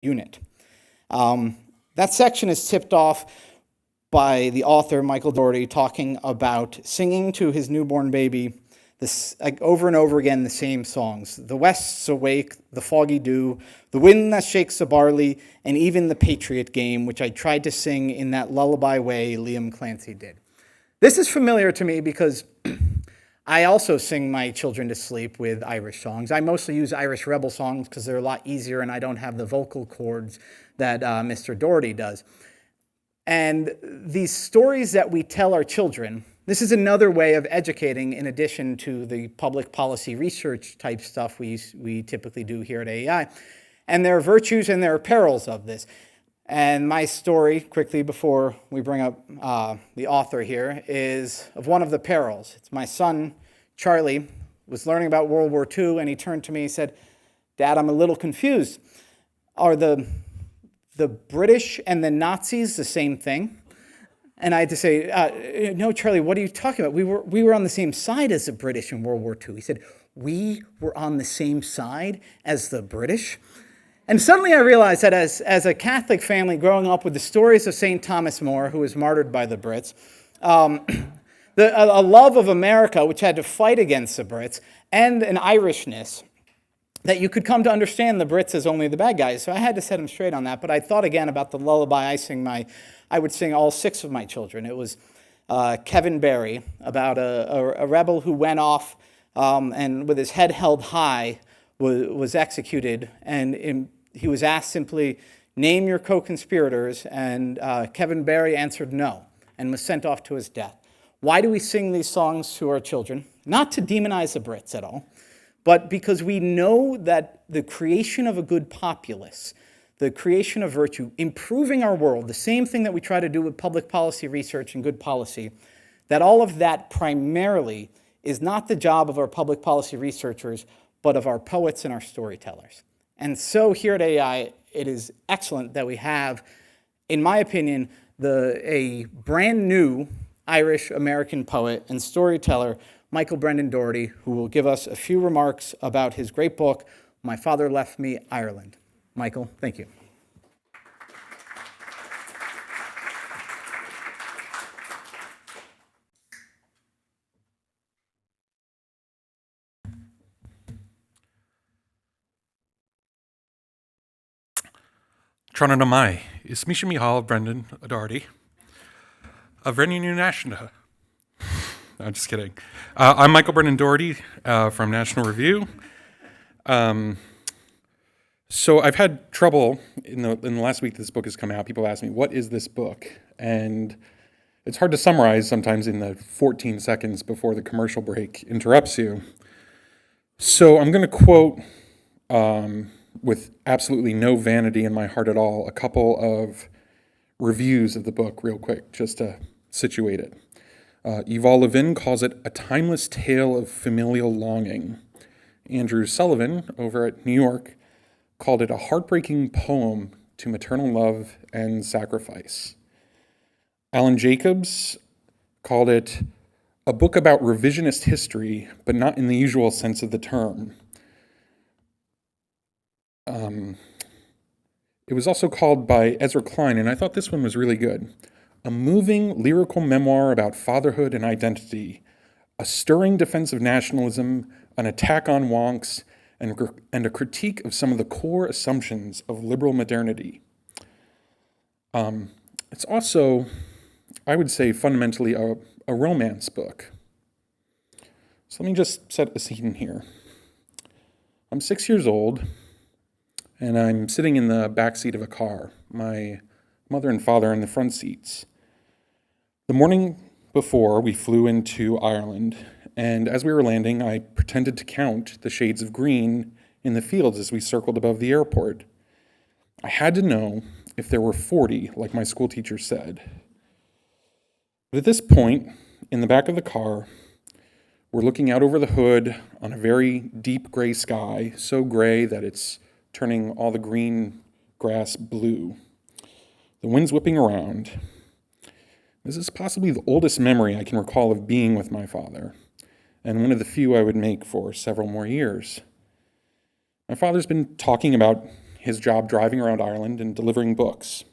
unit. That section is tipped off by the author, Michael Doherty, talking about singing to his newborn baby this, like, over and over again, the same songs. The west's awake, the foggy dew, the wind that shakes the barley, and even the Patriot game, which I tried to sing in that lullaby way Liam Clancy did. This is familiar to me because I also sing my children to sleep with Irish songs. I mostly use Irish rebel songs because they're a lot easier and I don't have the vocal cords that Mr. Doherty does. And these stories that we tell our children, this is another way of educating in addition to the public policy research type stuff we typically do here at AEI. And there are virtues and there are perils of this. And my story, quickly before we bring up the author here, is of one of the perils. It's my son, Charlie, was learning about World War II, and he turned to me and said, "Dad, I'm a little confused. Are the British and the Nazis the same thing?" And I had to say, "No, Charlie, what are you talking about? We were on the same side as the British in World War II." He said, "We were on the same side as the British?" And suddenly I realized that as a Catholic family growing up with the stories of St. Thomas More, who was martyred by the Brits, a love of America, which had to fight against the Brits, and an Irishness, that you could come to understand the Brits as only the bad guys. So I had to set him straight on that. But I thought again about the lullaby I would sing all 6 of my children. It was Kevin Barry, about a rebel who went off and with his head held high was executed. And he was asked simply, "Name your co-conspirators." And Kevin Barry answered no and was sent off to his death. Why do we sing these songs to our children? Not to demonize the Brits at all, but because we know that the creation of a good populace, the creation of virtue, improving our world, the same thing that we try to do with public policy research and good policy, that all of that primarily is not the job of our public policy researchers, but of our poets and our storytellers. And so here at AI, it is excellent that we have, in my opinion, a brand new Irish-American poet and storyteller, Michael Brendan Dougherty, who will give us a few remarks about his great book, My Father Left Me, Ireland. Michael, thank you. Tróna mai, is Misha Mihal Brendan Dougherty. A Vrennu National. I'm just kidding. I'm Michael Brendan Dougherty from National Review. So I've had trouble in the last week this book has come out. People ask me, what is this book? And it's hard to summarize sometimes in the 14 seconds before the commercial break interrupts you. So I'm going to quote, with absolutely no vanity in my heart at all, a couple of reviews of the book real quick, just to situate it. Yuval Levin calls it a timeless tale of familial longing. Andrew Sullivan, over at New York, called it a heartbreaking poem to maternal love and sacrifice. Alan Jacobs called it a book about revisionist history, but not in the usual sense of the term. It was also called by Ezra Klein, and I thought this one was really good, a moving lyrical memoir about fatherhood and identity, a stirring defense of nationalism, an attack on wonks, and a critique of some of the core assumptions of liberal modernity. It's also, I would say, fundamentally a romance book. So let me just set a scene here. I'm 6 years old, and I'm sitting in the back seat of a car. My mother and father are in the front seats. The morning before, we flew into Ireland, and as we were landing, I pretended to count the shades of green in the fields as we circled above the airport. I had to know if there were 40, like my school teacher said. But at this point, in the back of the car, we're looking out over the hood on a very deep gray sky, so gray that it's turning all the green grass blue. The wind's whipping around. This is possibly the oldest memory I can recall of being with my father, and one of the few I would make for several more years. My father's been talking about his job driving around Ireland and delivering books.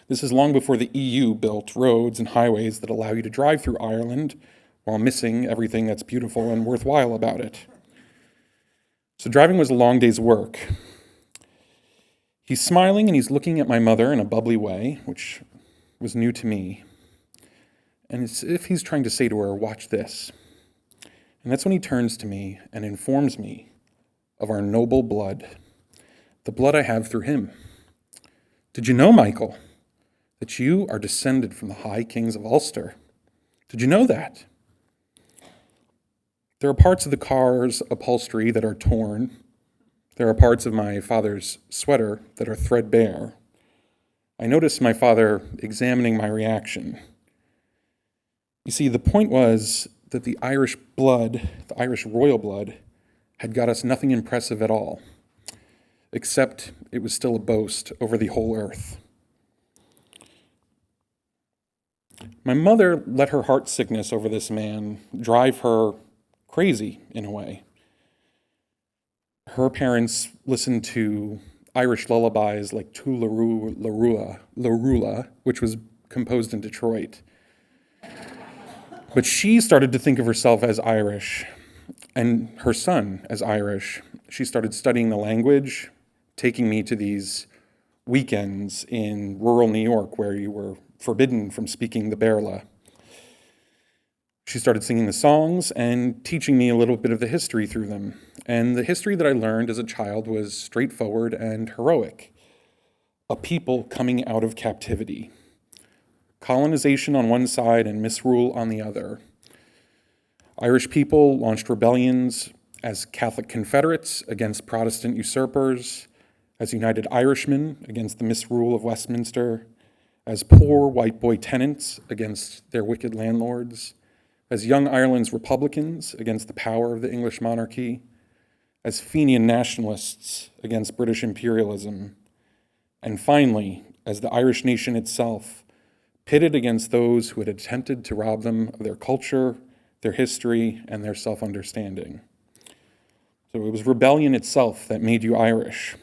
This is long before the EU built roads and highways that allow you to drive through Ireland while missing everything that's beautiful and worthwhile about it. So driving was a long day's work. He's smiling and he's looking at my mother in a bubbly way, which was new to me. And it's as if he's trying to say to her, "Watch this." And that's when he turns to me and informs me of our noble blood, the blood I have through him. "Did you know, Michael, that you are descended from the high kings of Ulster? Did you know that? There are parts of the car's upholstery that are torn. There are parts of my father's sweater that are threadbare. I noticed my father examining my reaction. You see, the point was that the Irish blood, the Irish royal blood, had got us nothing impressive at all, except it was still a boast over the whole earth. My mother let her heart sickness over this man drive her crazy in a way. Her parents listened to Irish lullabies like Tu Larula, which was composed in Detroit. But she started to think of herself as Irish, and her son as Irish. She started studying the language, taking me to these weekends in rural New York where you were forbidden from speaking the Berla. She started singing the songs and teaching me a little bit of the history through them. And the history that I learned as a child was straightforward and heroic. A people coming out of captivity. Colonization on one side and misrule on the other. Irish people launched rebellions as Catholic Confederates against Protestant usurpers, as United Irishmen against the misrule of Westminster, as poor white boy tenants against their wicked landlords, as Young Ireland's Republicans against the power of the English monarchy, as Fenian nationalists against British imperialism, and finally, as the Irish nation itself, pitted against those who had attempted to rob them of their culture, their history, and their self-understanding. So it was rebellion itself that made you Irish.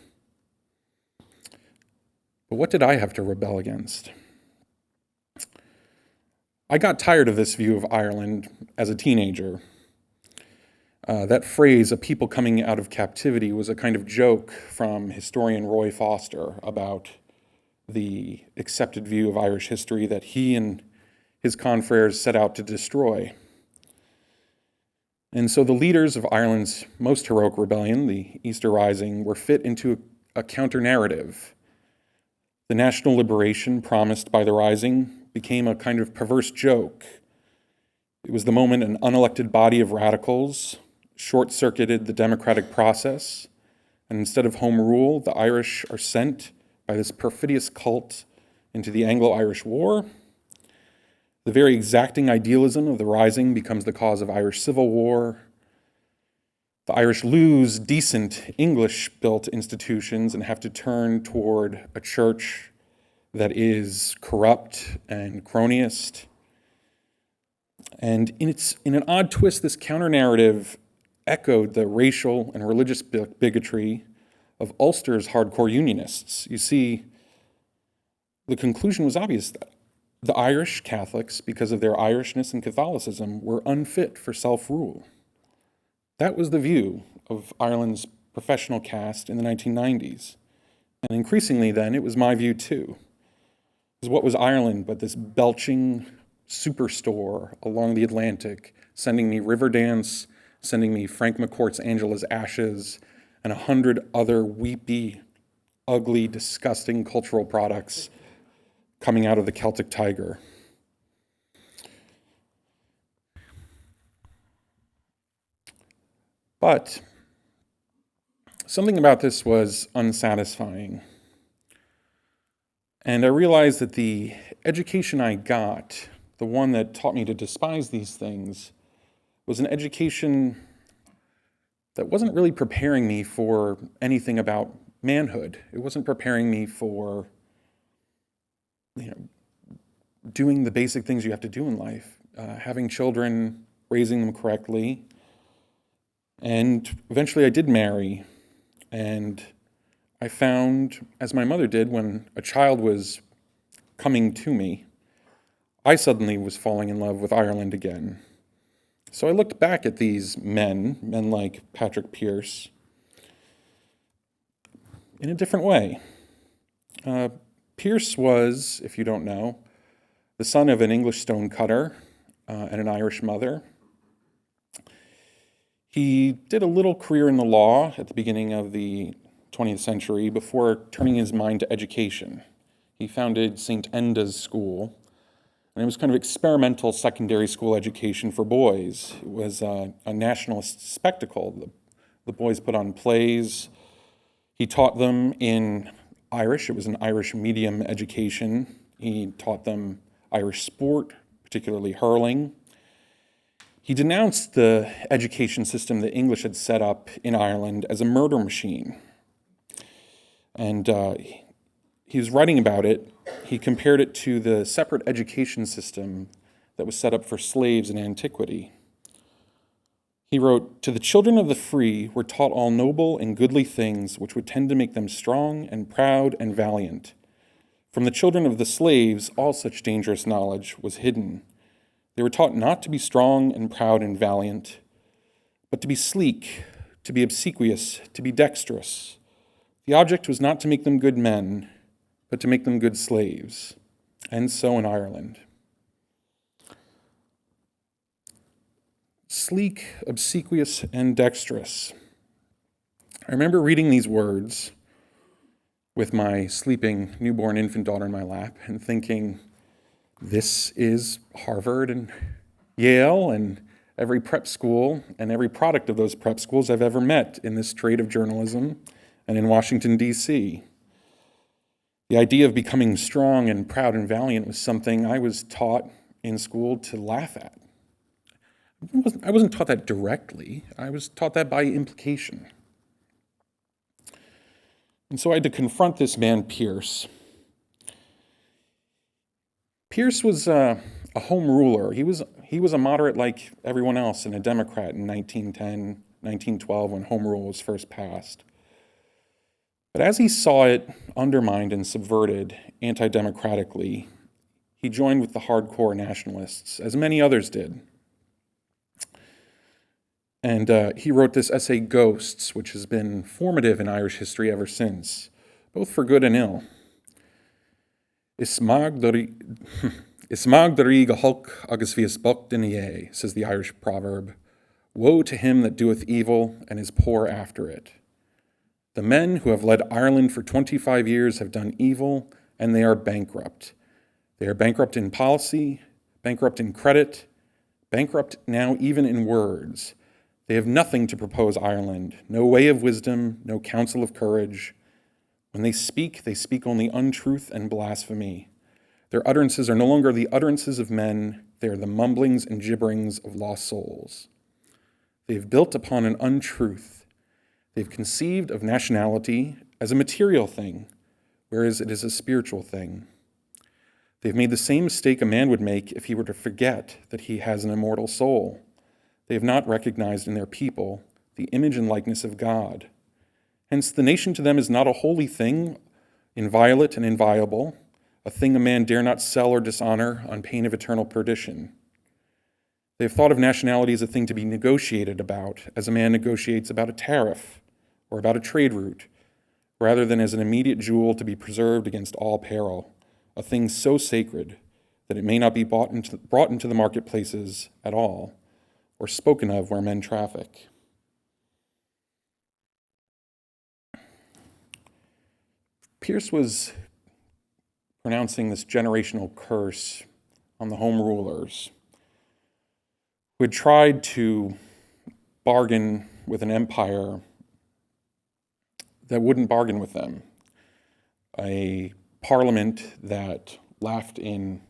But what did I have to rebel against? I got tired of this view of Ireland as a teenager. That phrase, "a people coming out of captivity," was a kind of joke from historian Roy Foster about the accepted view of Irish history that he and his confreres set out to destroy. And so the leaders of Ireland's most heroic rebellion, the Easter Rising, were fit into a counter-narrative. The national liberation promised by the Rising became a kind of perverse joke. It was the moment an unelected body of radicals short-circuited the democratic process, and instead of home rule, the Irish are sent by this perfidious cult into the Anglo-Irish War. The very exacting idealism of the Rising becomes the cause of Irish Civil War. The Irish lose decent English-built institutions and have to turn toward a church that is corrupt and cronyist. And in an odd twist, this counter-narrative echoed the racial and religious bigotry of Ulster's hardcore unionists. You see, the conclusion was obvious that the Irish Catholics, because of their Irishness and Catholicism, were unfit for self-rule. That was the view of Ireland's professional caste in the 1990s. And increasingly then, it was my view too. Because what was Ireland but this belching superstore along the Atlantic, sending me Riverdance, sending me Frank McCourt's Angela's Ashes, and 100 other weepy, ugly, disgusting cultural products coming out of the Celtic Tiger. But something about this was unsatisfying. And I realized that the education I got, the one that taught me to despise these things, was an education that wasn't really preparing me for anything about manhood. It wasn't preparing me for, doing the basic things you have to do in life, having children, raising them correctly. And eventually I did marry, and I found, as my mother did when a child was coming to me, I suddenly was falling in love with Ireland again. So I looked back at these men like Patrick Pearse, in a different way. Pearse was, if you don't know, the son of an English stonecutter and an Irish mother. He did a little career in the law at the beginning of the 20th century before turning his mind to education. He founded St. Enda's School, and it was kind of experimental secondary school education for boys. It was a nationalist spectacle. The boys put on plays. He taught them in Irish. It was an Irish medium education. He taught them Irish sport, particularly hurling. He denounced the education system the English had set up in Ireland as a murder machine. And he was writing about it. He compared it to the separate education system that was set up for slaves in antiquity. He wrote, "To the children of the free were taught all noble and goodly things which would tend to make them strong and proud and valiant. From the children of the slaves all such dangerous knowledge was hidden. They were taught not to be strong and proud and valiant, but to be sleek, to be obsequious, to be dexterous. The object was not to make them good men, but to make them good slaves." And so in Ireland. Sleek, obsequious, and dexterous. I remember reading these words with my sleeping newborn infant daughter in my lap and thinking, this is Harvard and Yale and every prep school and every product of those prep schools I've ever met in this trade of journalism and in Washington, D.C. The idea of becoming strong and proud and valiant was something I was taught in school to laugh at. I wasn't taught that directly. I was taught that by implication. And so I had to confront this man, Pearse. Pearse was a home ruler. He was a moderate like everyone else and a Democrat in 1910, 1912 when home rule was first passed. But as he saw it undermined and subverted anti-democratically, he joined with the hardcore nationalists, as many others did. And he wrote this essay, Ghosts, which has been formative in Irish history ever since, both for good and ill. Ismag darí go hulk agus bhíos bucht in é, says the Irish proverb. Woe to him that doeth evil and is poor after it. The men who have led Ireland for 25 years have done evil, and they are bankrupt. They are bankrupt in policy, bankrupt in credit, bankrupt now even in words. They have nothing to propose Ireland, no way of wisdom, no counsel of courage. When they speak only untruth and blasphemy. Their utterances are no longer the utterances of men, they are the mumblings and gibberings of lost souls. They have built upon an untruth. They've conceived of nationality as a material thing, whereas it is a spiritual thing. They've made the same mistake a man would make if he were to forget that he has an immortal soul. They have not recognized in their people the image and likeness of God. Hence, the nation to them is not a holy thing, inviolate and inviolable, a thing a man dare not sell or dishonor on pain of eternal perdition. They have thought of nationality as a thing to be negotiated about, as a man negotiates about a tariff or about a trade route, rather than as an immediate jewel to be preserved against all peril, a thing so sacred that it may not be brought into the marketplaces at all, or spoken of where men traffic. Pearse was pronouncing this generational curse on the home rulers who had tried to bargain with an empire that wouldn't bargain with them, a parliament that laughed in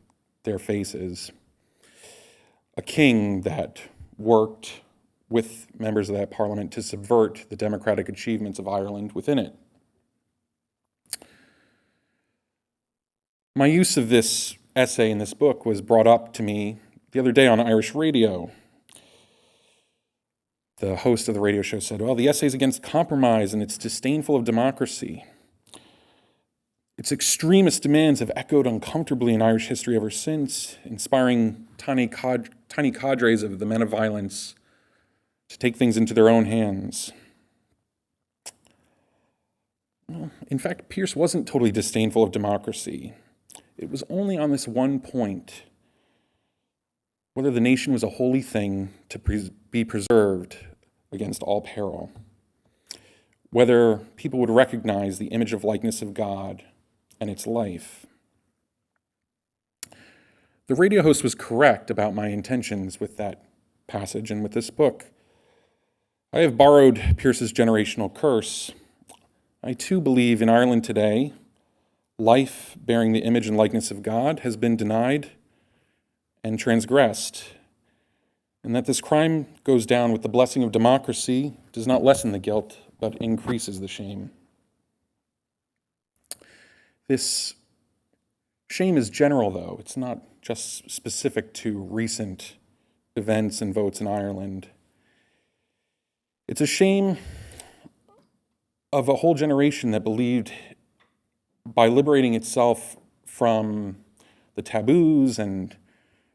their faces, a king that worked with members of that parliament to subvert the democratic achievements of Ireland within it. My use of this essay in this book was brought up to me the other day on Irish radio. The host of the radio show said, well, the essay is against compromise and it's disdainful of democracy. Its extremist demands have echoed uncomfortably in Irish history ever since, inspiring tiny cadres of the men of violence to take things into their own hands. In fact, Pearse wasn't totally disdainful of democracy. It was only on this one point, whether the nation was a holy thing to be preserved against all peril, whether people would recognize the image of likeness of God and its life. The radio host was correct about my intentions with that passage and with this book. I have borrowed Pearse's generational curse. I too believe in Ireland today, life bearing the image and likeness of God has been denied and transgressed, and that this crime goes down with the blessing of democracy does not lessen the guilt, but increases the shame. This shame is general, though. It's not just specific to recent events and votes in Ireland. It's a shame of a whole generation that believed by liberating itself from the taboos and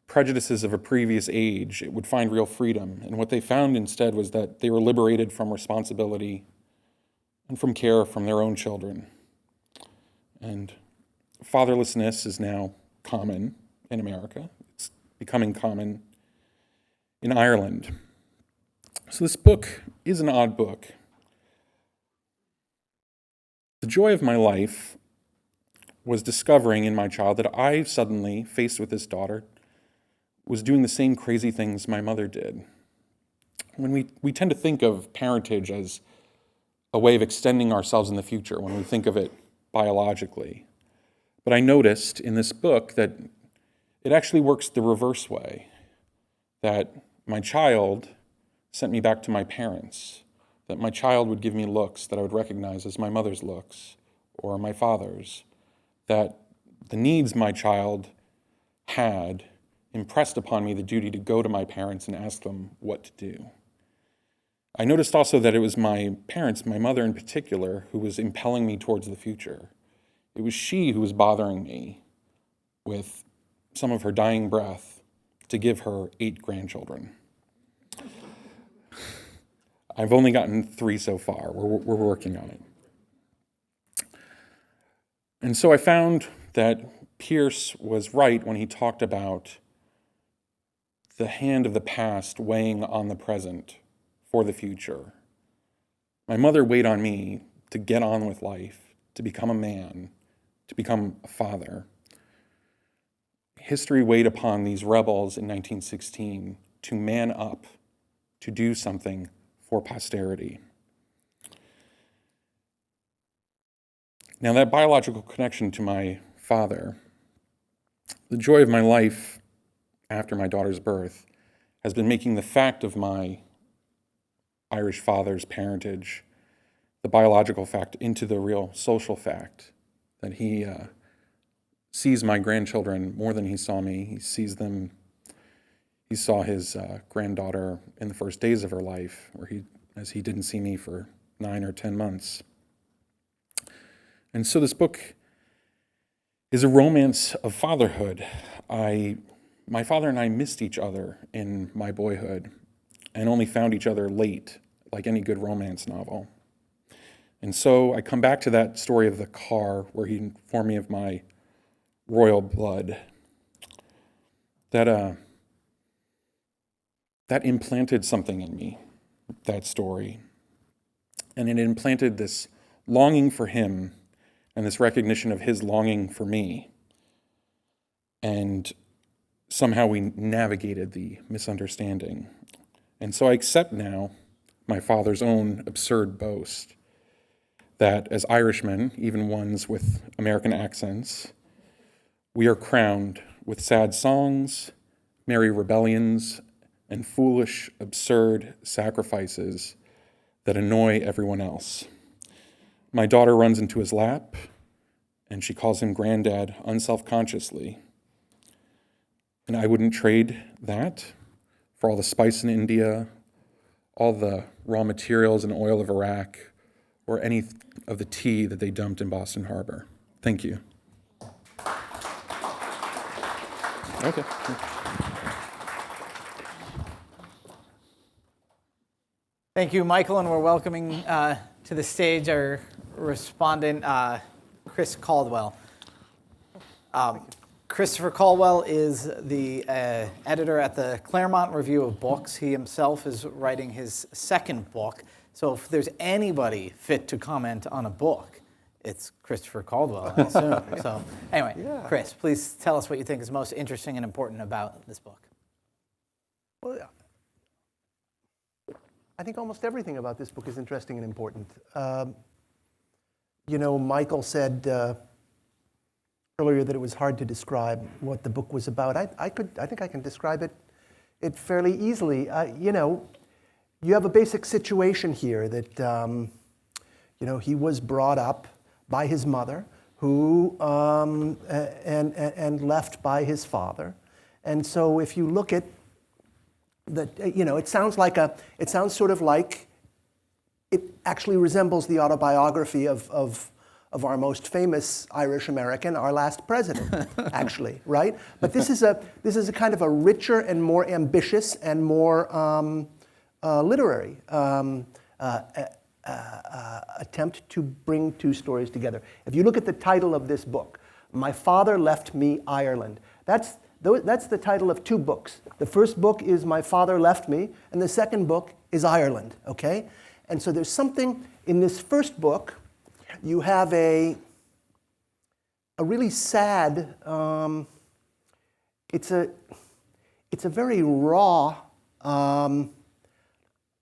prejudices of a previous age, it would find real freedom. And what they found instead was that they were liberated from responsibility and from care from their own children. And fatherlessness is now common in America. It's becoming common in Ireland. So this book is an odd book. The joy of my life was discovering in my child that I suddenly, faced with this daughter, was doing the same crazy things my mother did. When we tend to think of parentage as a way of extending ourselves in the future, when we think of it biologically. But I noticed in this book that it actually works the reverse way, that my child sent me back to my parents, that my child would give me looks that I would recognize as my mother's looks or my father's, that the needs my child had impressed upon me the duty to go to my parents and ask them what to do. I noticed also that it was my parents, my mother in particular, who was impelling me towards the future. It was she who was bothering me with some of her dying breath to give her 8 grandchildren. I've only gotten 3 so far. We're working on it. And so I found that Pearse was right when he talked about the hand of the past weighing on the present for the future. My mother weighed on me to get on with life, to become a man, to become a father. History weighed upon these rebels in 1916 to man up, to do something for posterity. Now, that biological connection to my father, the joy of my life after my daughter's birth, has been making the fact of my Irish father's parentage, the biological fact, into the real social fact, that he sees my grandchildren more than he saw me. He sees them. He saw his granddaughter in the first days of her life, as he didn't see me for 9 or 10 months. And so this book is a romance of fatherhood. My father and I missed each other in my boyhood and only found each other late, like any good romance novel. And so I come back to that story of the car where he informed me of my royal blood. That implanted something in me, that story. And it implanted this longing for him and this recognition of his longing for me. And somehow we navigated the misunderstanding. And so I accept now my father's own absurd boast that as Irishmen, even ones with American accents, we are crowned with sad songs, merry rebellions, and foolish, absurd sacrifices that annoy everyone else. My daughter runs into his lap, and she calls him granddad unselfconsciously. And I wouldn't trade that for all the spice in India, all the raw materials and oil of Iraq, or any of the tea that they dumped in Boston Harbor. Thank you. Okay. Thank you, Michael, and we're welcoming to the stage our respondent, Chris Caldwell. Christopher Caldwell is the editor at the Claremont Review of Books. He himself is writing his second book. So if there's anybody fit to comment on a book, it's Christopher Caldwell, I assume. So anyway, yeah. Chris, please tell us what you think is most interesting and important about this book. Well, I think almost everything about this book is interesting and important. Michael said earlier that it was hard to describe what the book was about. I think I can describe it fairly easily. You have a basic situation here that he was brought up by his mother, who and left by his father, and so if you look at that, it sounds sort of like it actually resembles the autobiography of our most famous Irish American, our last president, actually, right? But this is a kind of a richer and more ambitious and more literary attempt to bring two stories together. If you look at the title of this book, My Father Left Me Ireland, that's the title of two books. The first book is My Father Left Me, and the second book is Ireland, okay? And so there's something in this first book. You have a really sad, it's a very raw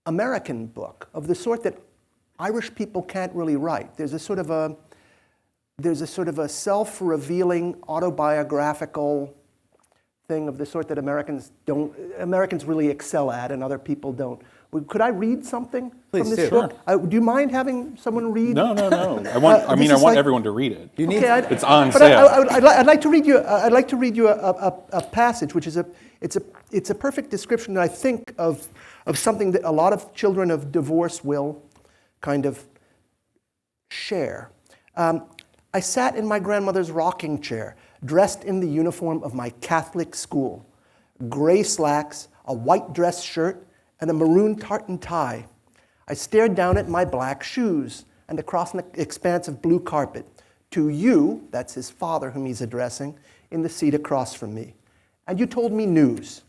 American book of the sort that Irish people can't really write. There's a sort of a self-revealing autobiographical thing of the sort that Americans really excel at and other people don't. Could I read something Please from this book? Do you mind having someone read? No. I want everyone to read it. It's on sale. I'd like to read you. I'd like to read you a passage, which is it's a perfect description, I think, of something that a lot of children of divorce will kind of share. I sat in my grandmother's rocking chair, dressed in the uniform of my Catholic school, gray slacks, a white dress shirt, and a maroon tartan tie. I stared down at my black shoes and across an expanse of blue carpet to you, that's his father whom he's addressing, in the seat across from me. And you told me news.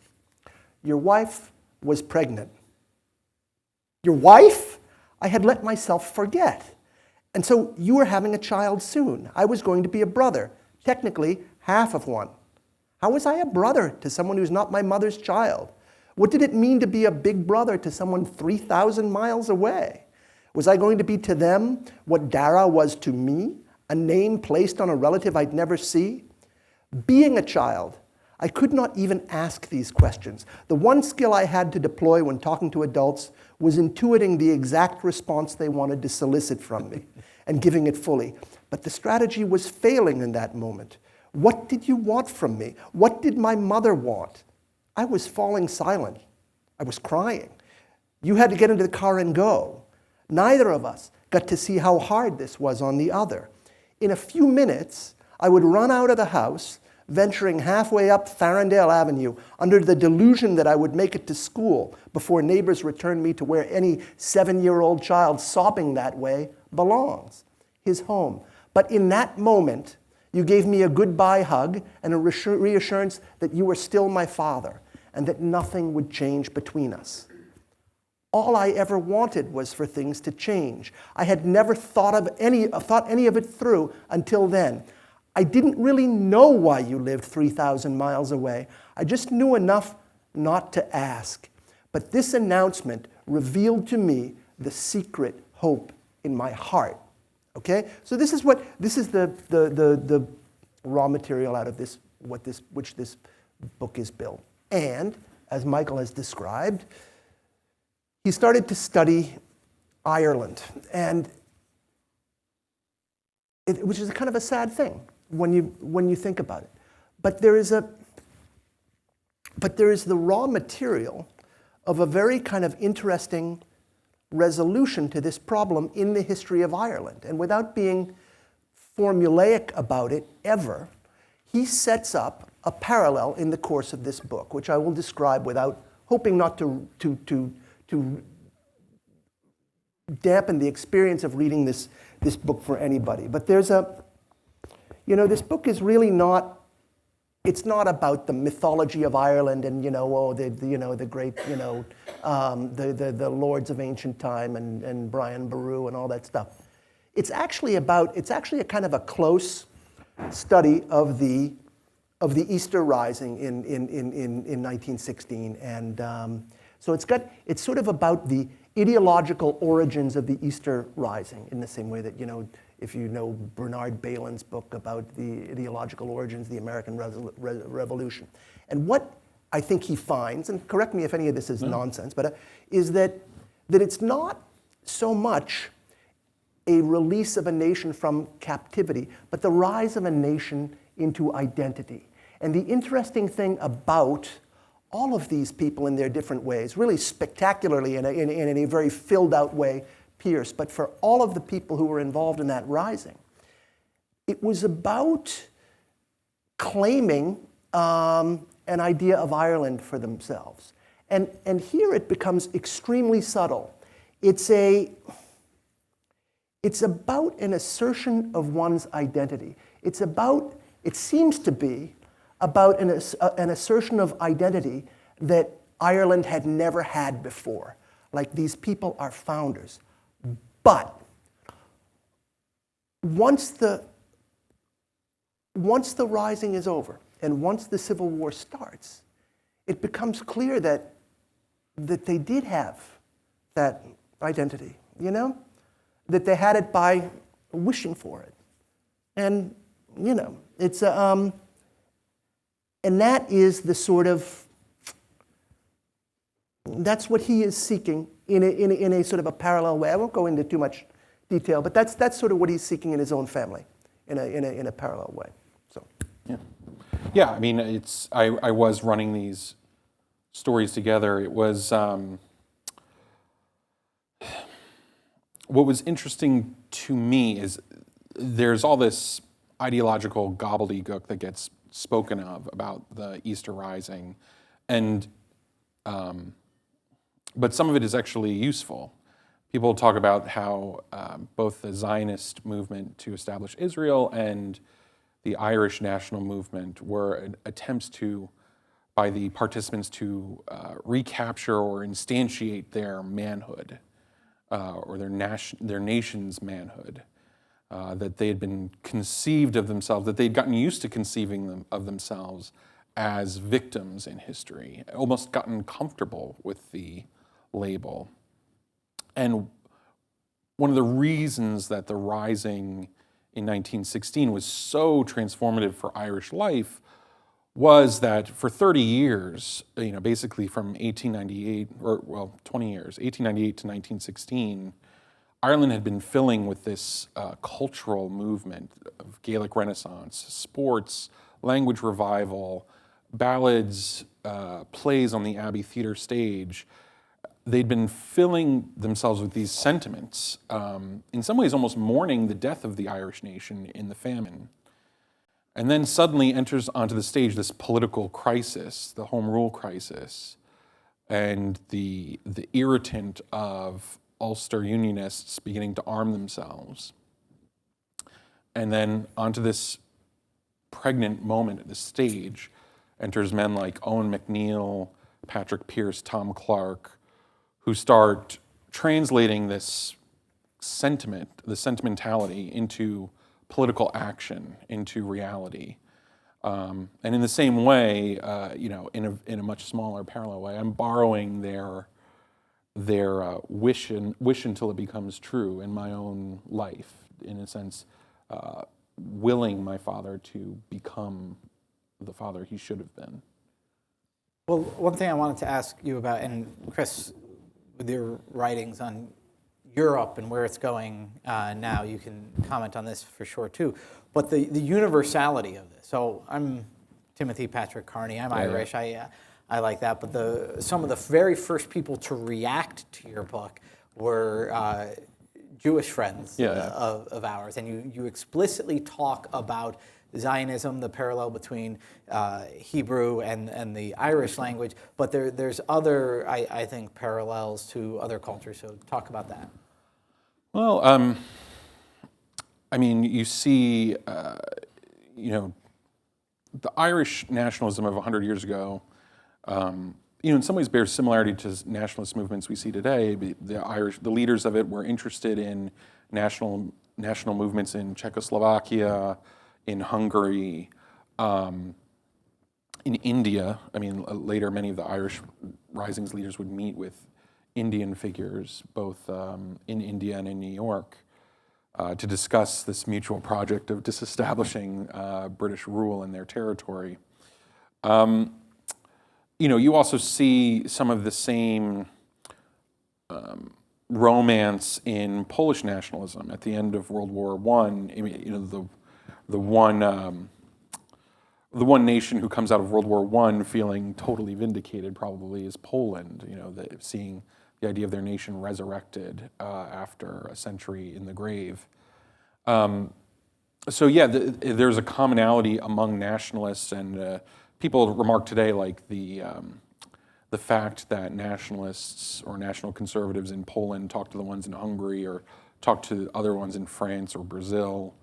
Your wife was pregnant. Your wife? I had let myself forget. And so you were having a child soon. I was going to be a brother, technically half of one. How was I a brother to someone who's not my mother's child? What did it mean to be a big brother to someone 3,000 miles away? Was I going to be to them what Dara was to me, a name placed on a relative I'd never see? Being a child, I could not even ask these questions. The one skill I had to deploy when talking to adults was intuiting the exact response they wanted to solicit from me and giving it fully. But the strategy was failing in that moment. What did you want from me? What did my mother want? I was falling silent. I was crying. You had to get into the car and go. Neither of us got to see how hard this was on the other. In a few minutes, I would run out of the house, venturing halfway up Farrendale Avenue under the delusion that I would make it to school before neighbors returned me to where any 7-year-old child sobbing that way belongs, his home. But in that moment, you gave me a goodbye hug and a reassurance that you were still my father and that nothing would change between us. All I ever wanted was for things to change. I had never thought any of it through until then. I didn't really know why you lived 3,000 miles away. I just knew enough not to ask. But this announcement revealed to me the secret hope in my heart. Okay? So this is the raw material out of this, which this book is built. And, as Michael has described, he started to study Ireland, and which is kind of a sad thing when you think about it. But there is the raw material of a very kind of interesting resolution to this problem in the history of Ireland. And without being formulaic about it ever, he sets up a parallel in the course of this book, which I will describe without hoping not to dampen the experience of reading this book for anybody. But there's this book is really not, it's not about the mythology of Ireland and, the great, the lords of ancient time and Brian Boru and all that stuff. It's actually a kind of a close study of the Easter Rising in 1916, and so it's sort of about the ideological origins of the Easter Rising, in the same way that if you know Bernard Bailyn's book about the ideological origins of the American Revolution, and what I think he finds, and correct me if any of this is nonsense, but is that it's not so much a release of a nation from captivity, but the rise of a nation into identity. And the interesting thing about all of these people in their different ways, really spectacularly in a very filled out way, Pierce, but for all of the people who were involved in that rising, it was about claiming an idea of Ireland for themselves. And here it becomes extremely subtle. It's about an assertion of one's identity. It seems to be about an assertion of identity that Ireland had never had before. Like, these people are founders. But once the rising is over, and once the Civil War starts, it becomes clear that they did have that identity, that they had it by wishing for it. And, it's and that is the sort of, that's what he is seeking in a sort of a parallel way. I won't go into too much detail, but that's sort of what he's seeking in his own family, in a parallel way. So. Yeah. I mean, I was running these stories together. It was what was interesting to me is there's all this ideological gobbledygook that gets spoken of about the Easter Rising, and but some of it is actually useful. People talk about how both the Zionist movement to establish Israel and the Irish national movement were attempts by the participants to recapture or instantiate their manhood or their nation's manhood. That they had been conceived of themselves, that they'd gotten used to conceiving of themselves as victims in history, almost gotten comfortable with the label. And one of the reasons that the Rising in 1916 was so transformative for Irish life was that for 30 years, basically from 1898, 20 years, 1898 to 1916, Ireland had been filling with this cultural movement of Gaelic Renaissance, sports, language revival, ballads, plays on the Abbey Theatre stage. They'd been filling themselves with these sentiments, in some ways almost mourning the death of the Irish nation in the famine. And then suddenly enters onto the stage this political crisis, the Home Rule crisis, and the irritant of Ulster Unionists beginning to arm themselves. And then onto this pregnant moment at the stage enters men like Owen MacNeill, Patrick Pearse, Tom Clark, who start translating this sentiment, the sentimentality, into political action, into reality. And in the same way, in a much smaller parallel way, I'm borrowing their wish until it becomes true in my own life, in a sense, willing my father to become the father he should have been. Well, one thing I wanted to ask you about, and Chris, with your writings on Europe and where it's going now, you can comment on this for sure too, but the universality of this. So I'm Timothy Patrick Carney, I'm Irish, I like that, but some of the very first people to react to your book were Jewish friends Yeah. of ours, and you explicitly talk about Zionism, the parallel between Hebrew and the Irish language, but there's other, I think, parallels to other cultures, so talk about that. Well, I mean, you see, the Irish nationalism of 100 years ago, in some ways bears similarity to nationalist movements we see today. The leaders of it were interested in national movements in Czechoslovakia, in Hungary, in India. I mean, later many of the Irish Rising's leaders would meet with Indian figures, both in India and in New York, to discuss this mutual project of disestablishing British rule in their territory. You also see some of the same romance in Polish nationalism at the end of World War I. I mean, the one nation who comes out of World War I feeling totally vindicated probably is Poland. Seeing the idea of their nation resurrected after a century in the grave. There's a commonality among nationalists, and people remark today, like the fact that nationalists or national conservatives in Poland talk to the ones in Hungary or talk to other ones in France or Brazil,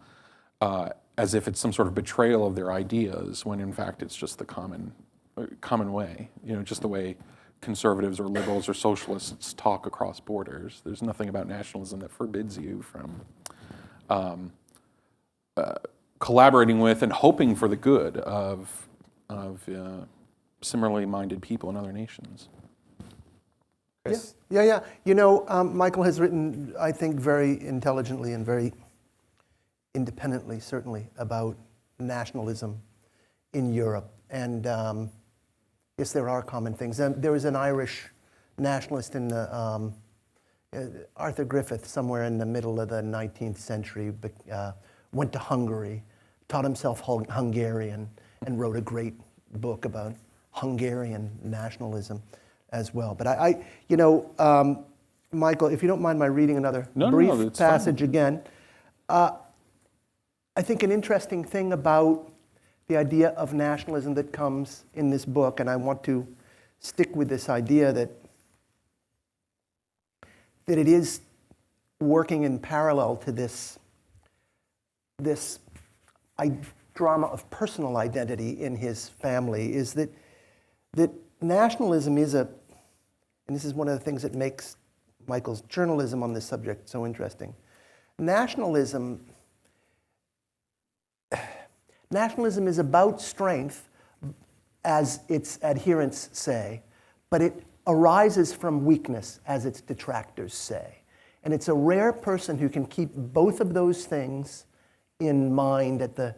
as if it's some sort of betrayal of their ideas, when in fact it's just the common way. Just the way conservatives or liberals or socialists talk across borders. There's nothing about nationalism that forbids you from collaborating with and hoping for the good of similarly minded people in other nations. Chris? Yeah. Michael has written, I think, very intelligently and very independently, certainly, about nationalism in Europe. And yes, there are common things. There was an Irish nationalist in the Arthur Griffith, somewhere in the middle of the 19th century, went to Hungary, taught himself Hungarian, and wrote a great book about Hungarian nationalism as well. But Michael, if you don't mind my reading another brief passage again, I think an interesting thing about the idea of nationalism that comes in this book, and I want to stick with this idea that it is working in parallel to this drama of personal identity in his family, is that nationalism is and this is one of the things that makes Michael's journalism on this subject so interesting. Nationalism is about strength, as its adherents say, but it arises from weakness, as its detractors say. And it's a rare person who can keep both of those things in mind at the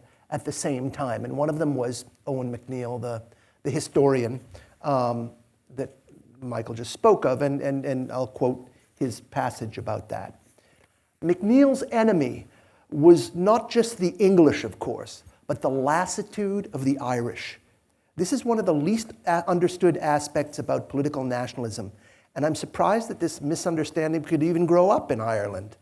same time. And one of them was Owen MacNeill, the historian that Michael just spoke of, and I'll quote his passage about that. MacNeill's enemy was not just the English, of course, but the lassitude of the Irish. This is one of the least understood aspects about political nationalism, and I'm surprised that this misunderstanding could even grow up in Ireland.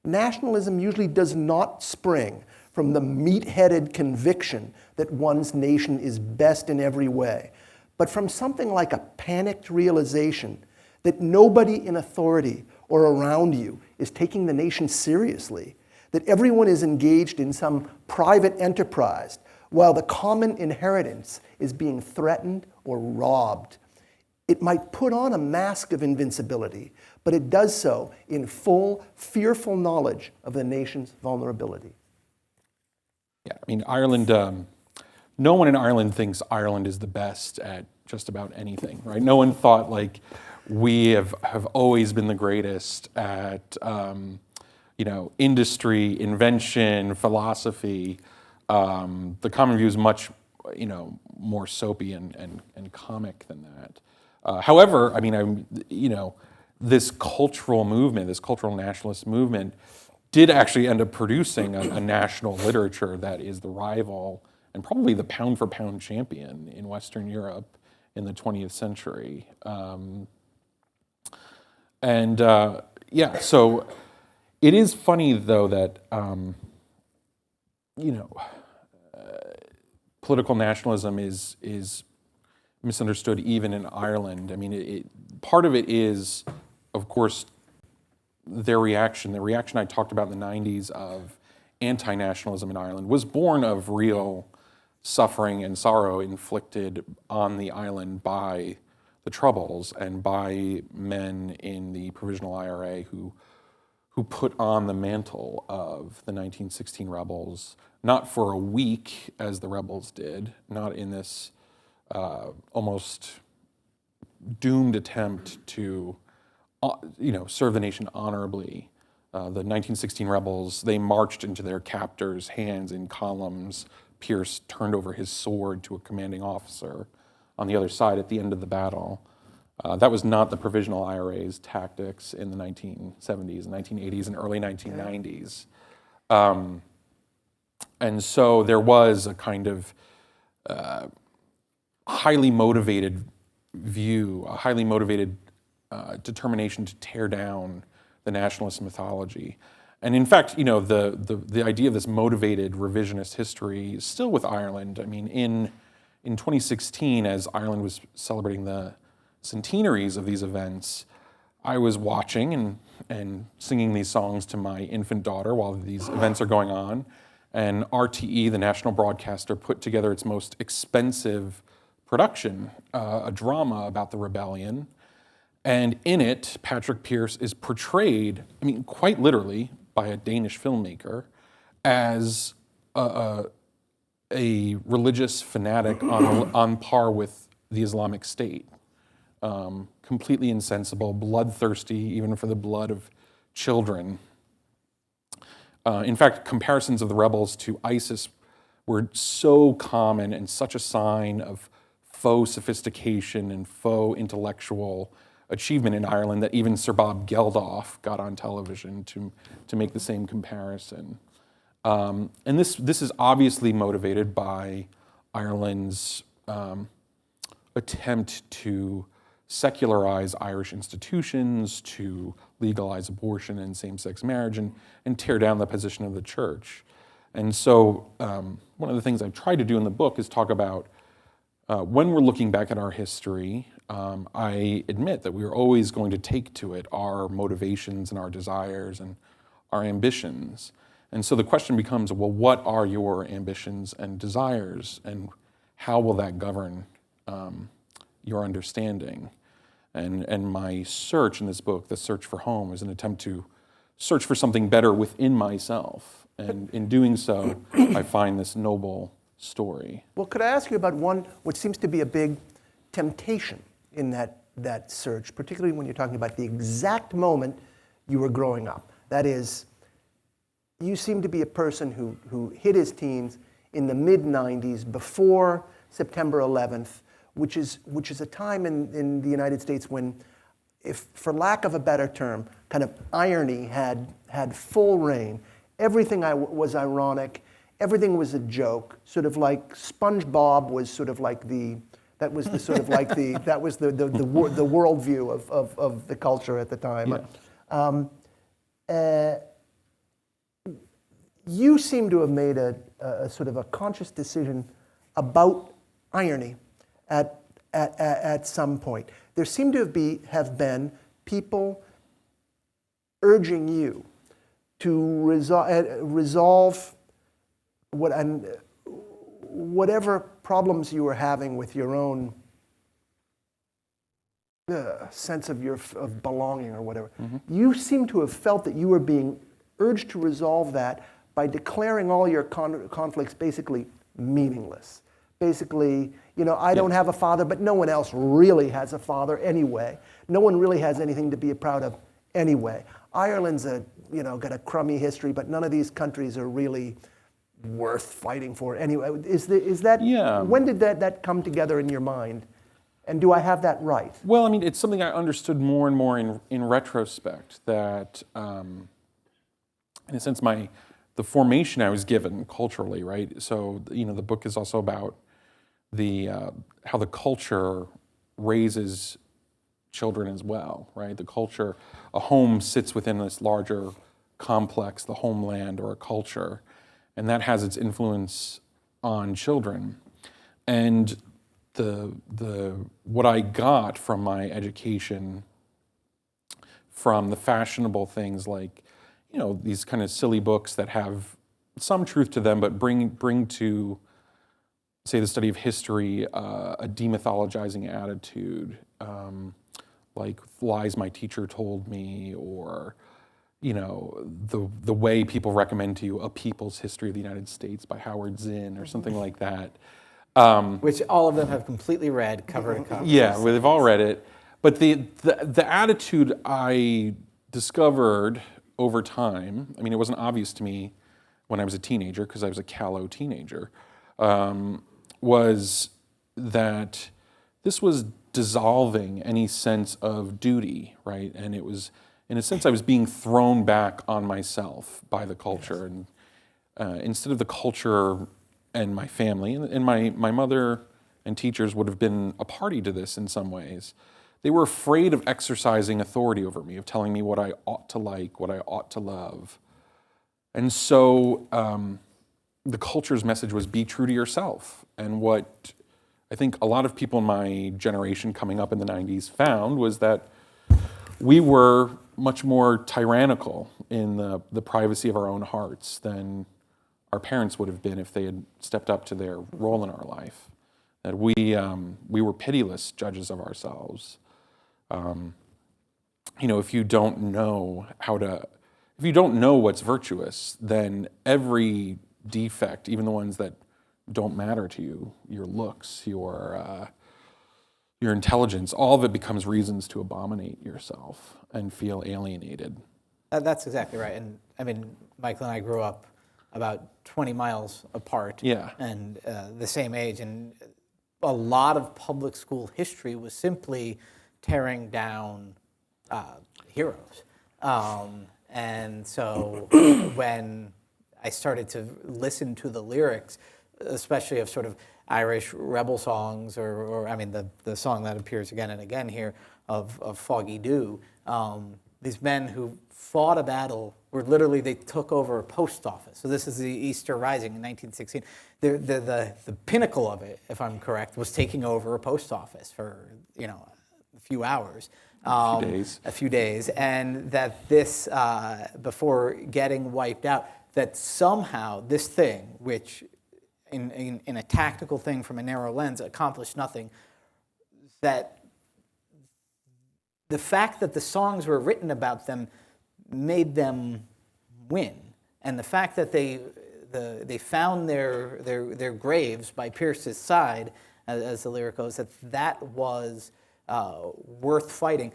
Nationalism usually does not spring from the meat-headed conviction that one's nation is best in every way, but from something like a panicked realization that nobody in authority or around you is taking the nation seriously, that everyone is engaged in some private enterprise while the common inheritance is being threatened or robbed. It might put on a mask of invincibility, but it does so in full, fearful knowledge of the nation's vulnerability. Yeah, I mean, Ireland, no one in Ireland thinks Ireland is the best at just about anything, right? No one thought, like, we have always been the greatest at, industry, invention, philosophy. The common view is much, more soapy and comic than that. However, I mean, this cultural movement, this cultural nationalist movement, did actually end up producing a national literature that is the rival and probably the pound-for-pound champion in Western Europe in the 20th century. So It is funny, though, that, you know, political nationalism is misunderstood even in Ireland. I mean, part of it is, of course, their reaction. The reaction I talked about in the 90s of anti-nationalism in Ireland was born of real suffering and sorrow inflicted on the island by the Troubles and by men in the Provisional IRA who put on the mantle of the 1916 rebels, not for a week as the rebels did, not in this almost doomed attempt to serve the nation honorably. The 1916 rebels, they marched into their captors' hands in columns. Pierce turned over his sword to a commanding officer on the other side at the end of the battle. That was not the Provisional IRA's tactics in the 1970s and 1980s and early 1990s. And so there was a kind of highly motivated view, a highly motivated determination to tear down the nationalist mythology. And in fact, the idea of this motivated revisionist history is still with Ireland. I mean, in 2016, as Ireland was celebrating the centenaries of these events, I was watching and singing these songs to my infant daughter while these events are going on. And RTE, the national broadcaster, put together its most expensive production, a drama about the rebellion. And in it, Patrick Pearse is portrayed, I mean, quite literally, by a Danish filmmaker, as a religious fanatic on par with the Islamic State. Completely insensible, bloodthirsty, even for the blood of children. In fact, comparisons of the rebels to ISIS were so common and such a sign of faux sophistication and faux intellectual achievement in Ireland that even Sir Bob Geldof got on television to make the same comparison. And this is obviously motivated by Ireland's attempt to secularize Irish institutions, to legalize abortion and same-sex marriage, and tear down the position of the church. And so one of the things I've tried to do in the book is talk about when we're looking back at our history, I admit that we are always going to take to it our motivations and our desires and our ambitions. And so the question becomes, well, what are your ambitions and desires, and how will that govern your understanding? And my search in this book, The Search for Home, is an attempt to search for something better within myself. And in doing so, I find this noble story. Well, could I ask you about one, what seems to be a big temptation in that search, particularly when you're talking about the exact moment you were growing up? That is, you seem to be a person who hit his teens in the mid-90s, before September 11th, which is a time in the United States when, if for lack of a better term, kind of irony had full reign. Everything was ironic. Everything was a joke. Sort of like SpongeBob was sort of like the worldview of the culture at the time. Yeah. You seem to have made a sort of a conscious decision about irony at some point. There seem to have been people urging you to resolve whatever problems you were having with your own sense of belonging or whatever. Mm-hmm. You seem to have felt that you were being urged to resolve that by declaring all your conflicts basically meaningless. Basically, I don't have a father, but no one else really has a father anyway. No one really has anything to be proud of anyway. Ireland's got a crummy history, but none of these countries are really worth fighting for anyway. Is that? Yeah. When did that come together in your mind? And do I have that right? Well, I mean, it's something I understood more and more in retrospect, that in a sense the formation I was given culturally, right? So, the book is also about how the culture raises children as well, right? The culture, a home sits within this larger complex, the homeland or a culture, and that has its influence on children. And what I got from my education, from the fashionable things like, these kind of silly books that have some truth to them, but bring to, say, the study of history, a demythologizing attitude, like lies my teacher told me, or the way people recommend to you A People's History of the United States by Howard Zinn, or something like that. Which all of them have completely read cover to cover. Yeah, they've all read it. But the attitude I discovered over time, I mean, it wasn't obvious to me when I was a teenager, because I was a callow teenager, was that this was dissolving any sense of duty, right? And it was, in a sense, I was being thrown back on myself by the culture. Yes. And instead of the culture and my family, and my mother and teachers would have been a party to this in some ways, they were afraid of exercising authority over me, of telling me what I ought to like, what I ought to love. And so the culture's message was be true to yourself. And what I think a lot of people in my generation coming up in the 90s found was that we were much more tyrannical in the privacy of our own hearts than our parents would have been if they had stepped up to their role in our life. That we were pitiless judges of ourselves. If you don't know if you don't know what's virtuous, then every defect, even the ones that don't matter to you, your looks, your intelligence, all of it becomes reasons to abominate yourself and feel alienated. That's exactly right. And I mean, Michael and I grew up about 20 miles apart, Yeah. and the same age, and a lot of public school history was simply tearing down heroes. And so when I started to listen to the lyrics, especially of sort of Irish rebel songs, or I mean, the song that appears again and again here of Foggy Dew, these men who fought a battle where literally they took over a post office. So this is the Easter Rising in 1916. The pinnacle of it, if I'm correct, was taking over a post office for a few hours. A few days, and that this, before getting wiped out, that somehow this thing, which in a tactical thing from a narrow lens accomplished nothing, that the fact that the songs were written about them made them win, and the fact that they found their graves by Pierce's side, as the lyric goes, that was worth fighting.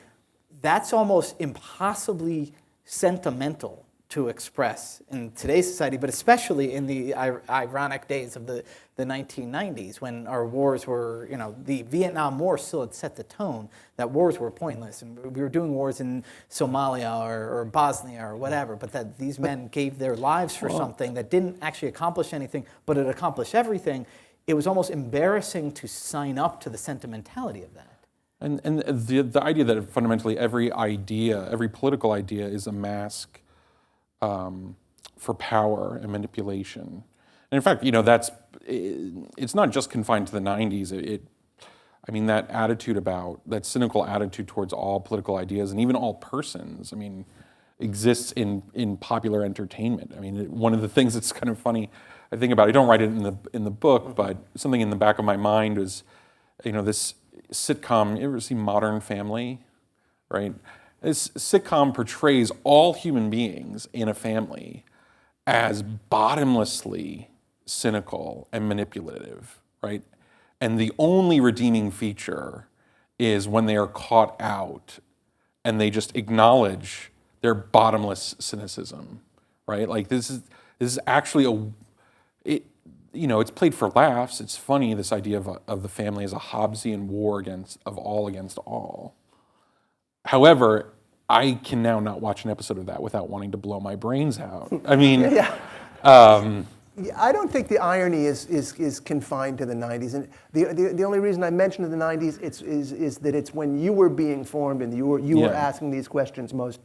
That's almost impossibly sentimental to express in today's society, but especially in the ironic days of the 1990s, when our wars were, the Vietnam War still had set the tone that wars were pointless, and we were doing wars in Somalia or Bosnia or whatever, but that these men gave their lives for something that didn't actually accomplish anything, but it accomplished everything. It was almost embarrassing to sign up to the sentimentality of that. And the idea that fundamentally every political idea is a mask for power and manipulation. And in fact, it's not just confined to the 90s. That attitude that cynical attitude towards all political ideas and even all persons, exists in popular entertainment. One of the things that's kind of funny, I think about, I don't write it in the book, but something in the back of my mind is, this sitcom, you ever see Modern Family, right? This sitcom portrays all human beings in a family as bottomlessly cynical and manipulative, right? And the only redeeming feature is when they are caught out and they just acknowledge their bottomless cynicism, right? Like this is actually it's played for laughs. It's funny, this idea of the family as a Hobbesian war of all against all. However, I can now not watch an episode of that without wanting to blow my brains out. I don't think the irony is confined to the 90s. And the only reason I mention the 90s is that it's when you were being formed and you were asking these questions most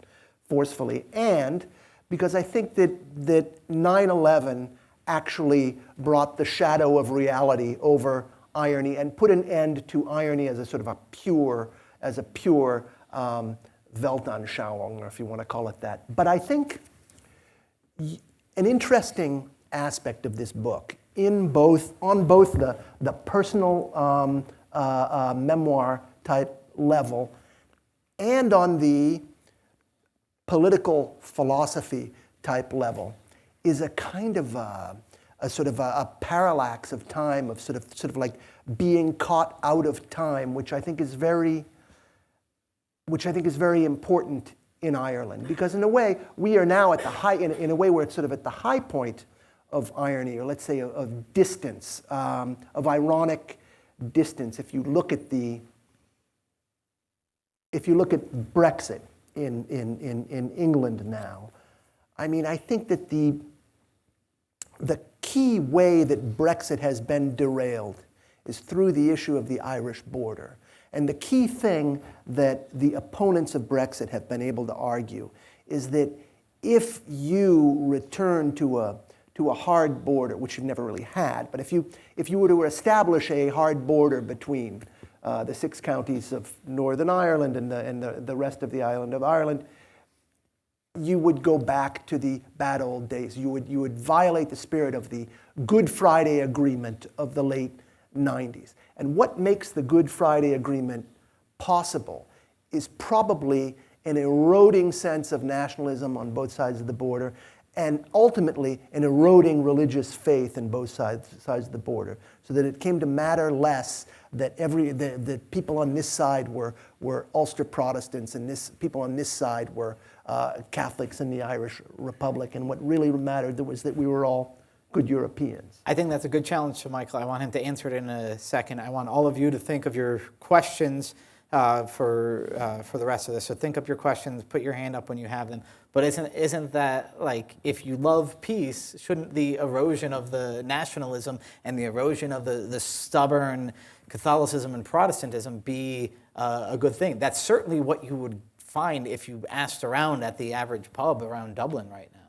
forcefully, and because I think that 9/11 actually brought the shadow of reality over irony and put an end to irony as a sort of a pure Weltanschauung, or if you want to call it that. But I think an interesting aspect of this book, on both the personal memoir type level and on the political philosophy type level, is a kind of a sort of a parallax of time, of sort of like being caught out of time, which I think is very important in Ireland, because in a way we are now at the high, in a way where it's sort of at the high point of irony, or let's say of distance, of ironic distance. If you look at Brexit in England now, I mean, I think that the key way that Brexit has been derailed is through the issue of the Irish border. And the key thing that the opponents of Brexit have been able to argue is that if you return to a hard border, which you've never really had, but if you were to establish a hard border between the 6 counties of Northern Ireland and the rest of the island of Ireland, you would go back to the bad old days. You would violate the spirit of the Good Friday Agreement of the late 90s. And what makes the Good Friday Agreement possible is probably an eroding sense of nationalism on both sides of the border, and ultimately an eroding religious faith in both sides of the border, so that it came to matter less that the people on this side were Ulster Protestants, and people on this side were Catholics in the Irish Republic, and what really mattered was that we were all good Europeans. I think that's a good challenge to Michael. I want him to answer it in a second. I want all of you to think of your questions for the rest of this. So think up your questions, put your hand up when you have them. But isn't that, like, if you love peace, shouldn't the erosion of the nationalism and the erosion of the stubborn Catholicism and Protestantism be a good thing? That's certainly what you would find if you asked around at the average pub around Dublin right now.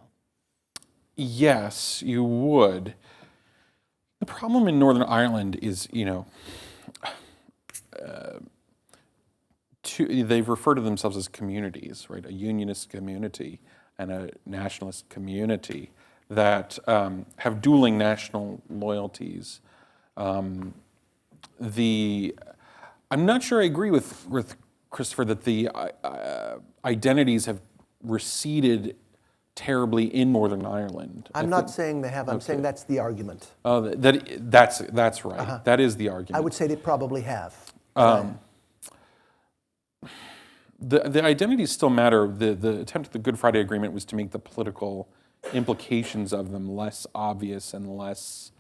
Yes, you would. The problem in Northern Ireland is, they refer to themselves as communities, right? A unionist community and a nationalist community that have dueling national loyalties. I'm not sure I agree with Christopher that the identities have receded terribly in Northern Ireland. I'm not saying they have. I'm saying that's the argument. That's right. Uh-huh. That is the argument. I would say they probably have. The identities still matter. The attempt at the Good Friday Agreement was to make the political implications of them less obvious and less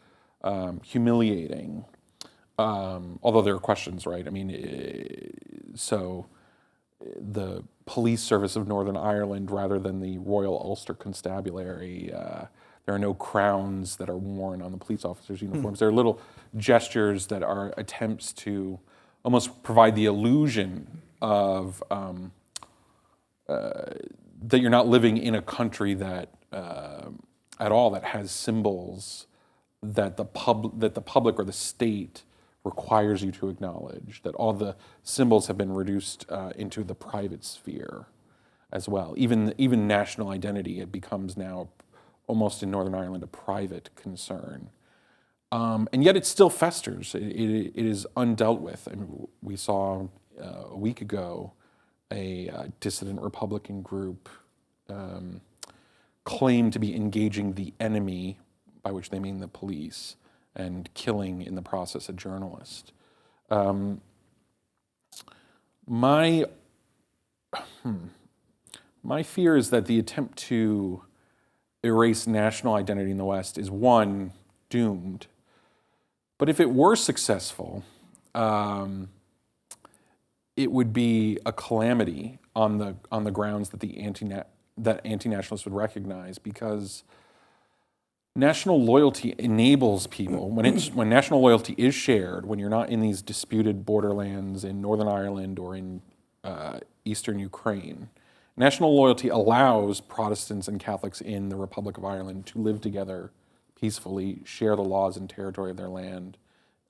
humiliating. Although there are questions, right? I mean, so the police service of Northern Ireland, rather than the Royal Ulster Constabulary, there are no crowns that are worn on the police officers' uniforms. There are little gestures that are attempts to almost provide the illusion of that you're not living in a country that at all that has symbols that the public or the state requires you to acknowledge, that all the symbols have been reduced into the private sphere as well. Even national identity, it becomes now almost in Northern Ireland a private concern. And yet it still festers. It is undealt with. I mean, we saw a week ago a dissident Republican group claim to be engaging the enemy, by which they mean the police, and killing in the process a journalist. My fear is that the attempt to erase national identity in the West is, one, doomed. But if it were successful, it would be a calamity on the grounds that anti-nationalists would recognize, because national loyalty enables people, when national loyalty is shared, when you're not in these disputed borderlands in Northern Ireland or in eastern Ukraine, National loyalty allows Protestants and Catholics in the Republic of Ireland to live together peacefully, share the laws and territory of their land,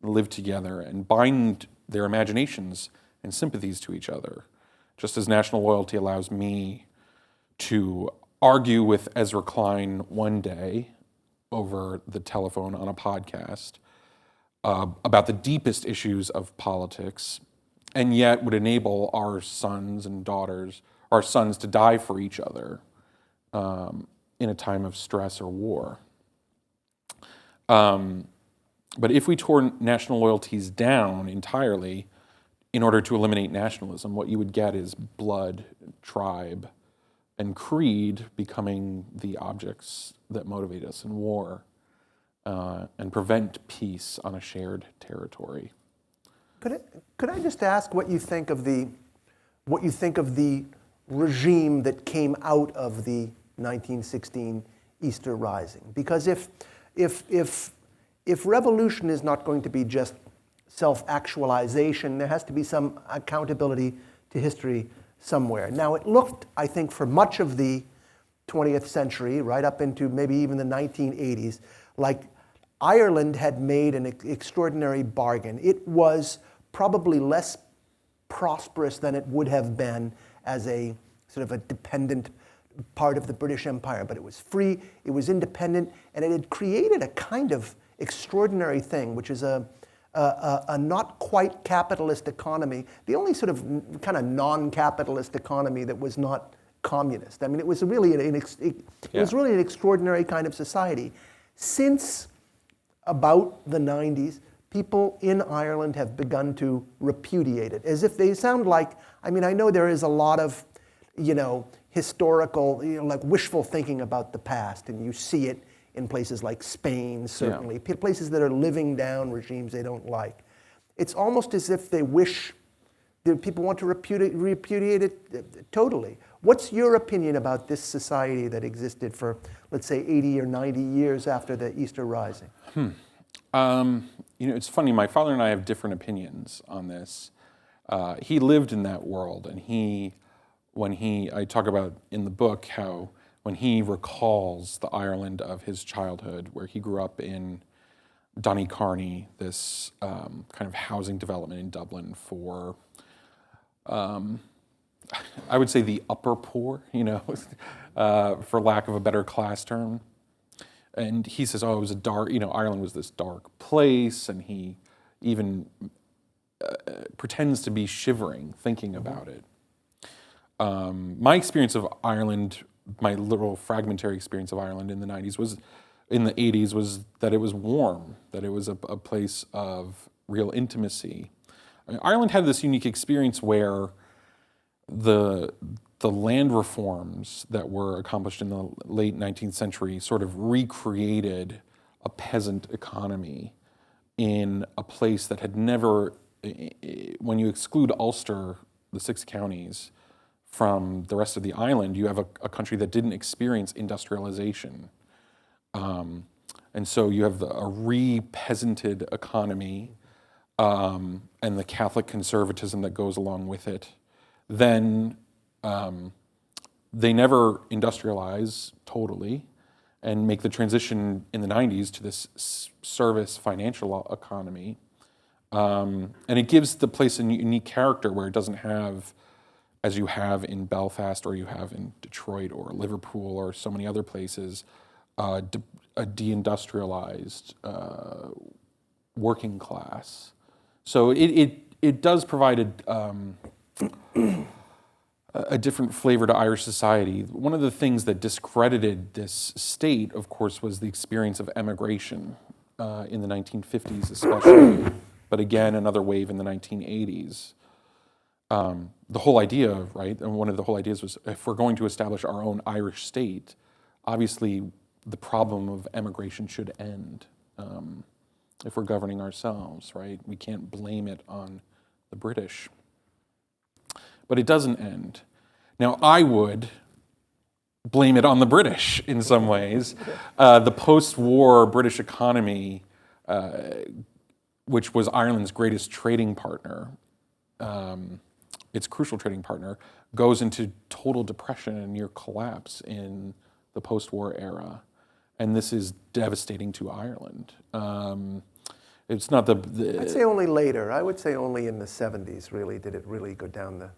live together, and bind their imaginations and sympathies to each other. Just as national loyalty allows me to argue with Ezra Klein one day over the telephone on a podcast about the deepest issues of politics, and yet would enable our sons and daughters, our sons to die for each other in a time of stress or war. But if we tore national loyalties down entirely in order to eliminate nationalism, what you would get is blood, tribe, and creed becoming the objects that motivate us in war and prevent peace on a shared territory. Could I just ask what you think of the regime that came out of the 1916 Easter Rising? Because if revolution is not going to be just self-actualization, there has to be some accountability to history somewhere. Now, it looked, I think, for much of the 20th century, right up into maybe even the 1980s, like Ireland had made an extraordinary bargain. It was probably less prosperous than it would have been as a sort of a dependent part of the British Empire, but it was free, it was independent, and it had created a kind of extraordinary thing, which is a not quite capitalist economy, the only sort of kind of non-capitalist economy that was not communist. I mean, it was really was really an extraordinary kind of society. Since about the 90s, people in Ireland have begun to repudiate it, as if they sound like, I mean, I know there is a lot of, historical, like wishful thinking about the past, and you see it in places like Spain, certainly, places that are living down regimes they don't like. It's almost as if they wish, people want to repudiate it totally. What's your opinion about this society that existed for, let's say, 80 or 90 years after the Easter Rising? It's funny, my father and I have different opinions on this. He lived in that world, and I talk about in the book how when he recalls the Ireland of his childhood, where he grew up in Donecarney, this kind of housing development in Dublin for, I would say the upper poor, for lack of a better class term. And he says, it was a dark, Ireland was this dark place, and he even pretends to be shivering thinking about it. My experience of Ireland, my little fragmentary experience of Ireland in the 80s was that it was warm, that it was a place of real intimacy. I mean, Ireland had this unique experience where the land reforms that were accomplished in the late 19th century sort of recreated a peasant economy in a place that had never, when you exclude Ulster, the 6 counties, from the rest of the island, you have a country that didn't experience industrialization. And so you have a re-peasanted economy and the Catholic conservatism that goes along with it. Then they never industrialize totally and make the transition in the 90s to this service financial economy. And it gives the place a unique character where it doesn't have, as you have in Belfast or you have in Detroit or Liverpool or so many other places, a deindustrialized working class. So it does provide a different flavor to Irish society. One of the things that discredited this state, of course, was the experience of emigration in the 1950s especially, but again, another wave in the 1980s. The whole idea, right, and one of the whole ideas was if we're going to establish our own Irish state, obviously the problem of emigration should end if we're governing ourselves, right? We can't blame it on the British. But it doesn't end. Now, I would blame it on the British in some ways. The post-war British economy, which was Ireland's greatest trading partner, its crucial trading partner, goes into total depression and near collapse in the post-war era. And this is devastating to Ireland. It's not I'd say only later. I would say only in the 70s, really, did it really go down the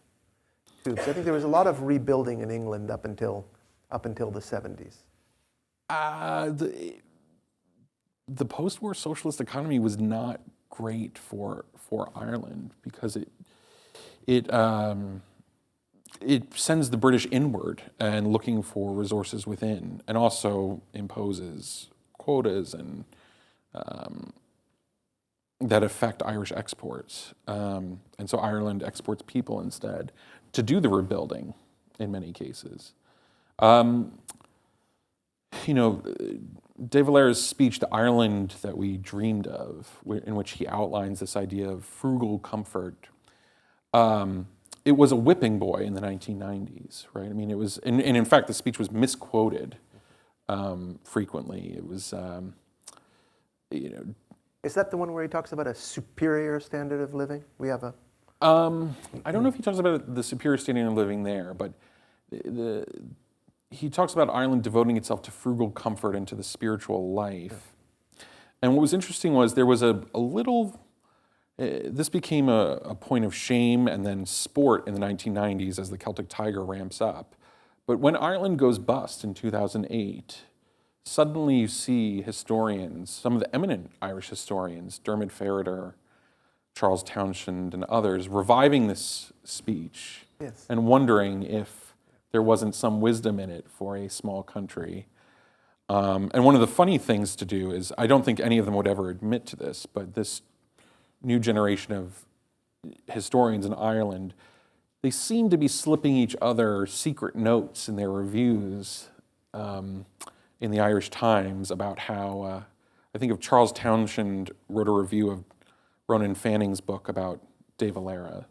tubes. I think there was a lot of rebuilding in England up until the 70s. The post-war socialist economy was not great for Ireland because it sends the British inward and looking for resources within, and also imposes quotas and that affect Irish exports. And so Ireland exports people instead to do the rebuilding in many cases. De Valera's speech to Ireland that we dreamed of, in which he outlines this idea of frugal comfort, it was a whipping boy in the 1990s, right? I mean, it was, and in fact, the speech was misquoted frequently. It was, Is that the one where he talks about a superior standard of living? We have a... I don't know if he talks about the superior standard of living there, but he talks about Ireland devoting itself to frugal comfort and to the spiritual life. And what was interesting was there was a little, this became a point of shame and then sport in the 1990s as the Celtic Tiger ramps up. But when Ireland goes bust in 2008, suddenly you see historians, some of the eminent Irish historians, Dermot Ferriter, Charles Townshend, and others, reviving this speech and wondering if there wasn't some wisdom in it for a small country. And one of the funny things to do is, I don't think any of them would ever admit to this, but this new generation of historians in Ireland, they seem to be slipping each other secret notes in their reviews in the Irish Times about how, I think of Charles Townshend wrote a review of Ronan Fanning's book about De Valera.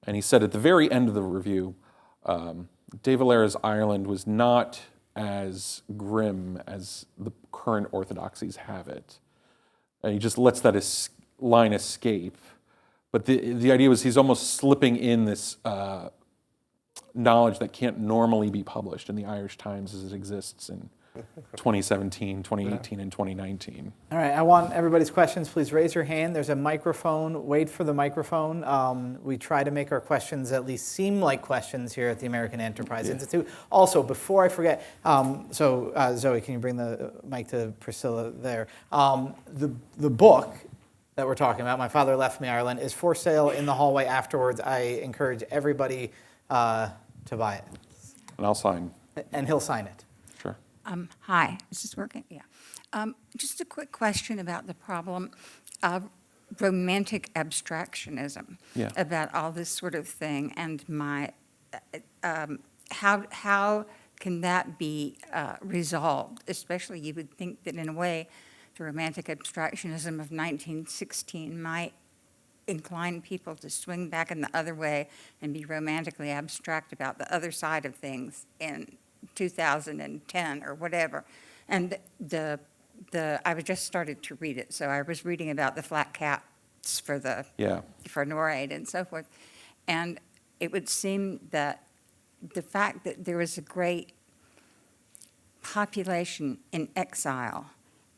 And he said at the very end of the review, De Valera's Ireland was not as grim as the current orthodoxies have it. And he just lets that line escape. But the idea was he's almost slipping in this knowledge that can't normally be published in the Irish Times as it exists in 2017, 2018, and 2019. All right, I want everybody's questions. Please raise your hand. There's a microphone. Wait for the microphone. We try to make our questions at least seem like questions here at the American Enterprise Institute. Also, before I forget, Zoe, can you bring the mic to Priscilla there? The book that we're talking about, My Father Left Me Ireland, is for sale in the hallway afterwards. I encourage everybody to buy it. And I'll sign. And he'll sign it. Sure. Hi, is this working? Yeah. Just a quick question about the problem of romantic abstractionism, about all this sort of thing, and how can that be resolved? Especially, you would think that in a way, the romantic abstractionism of 1916 might incline people to swing back in the other way and be romantically abstract about the other side of things in 2010 or whatever. And I was just started to read it, so I was reading about the flat caps for NORAID and so forth. And it would seem that the fact that there was a great population in exile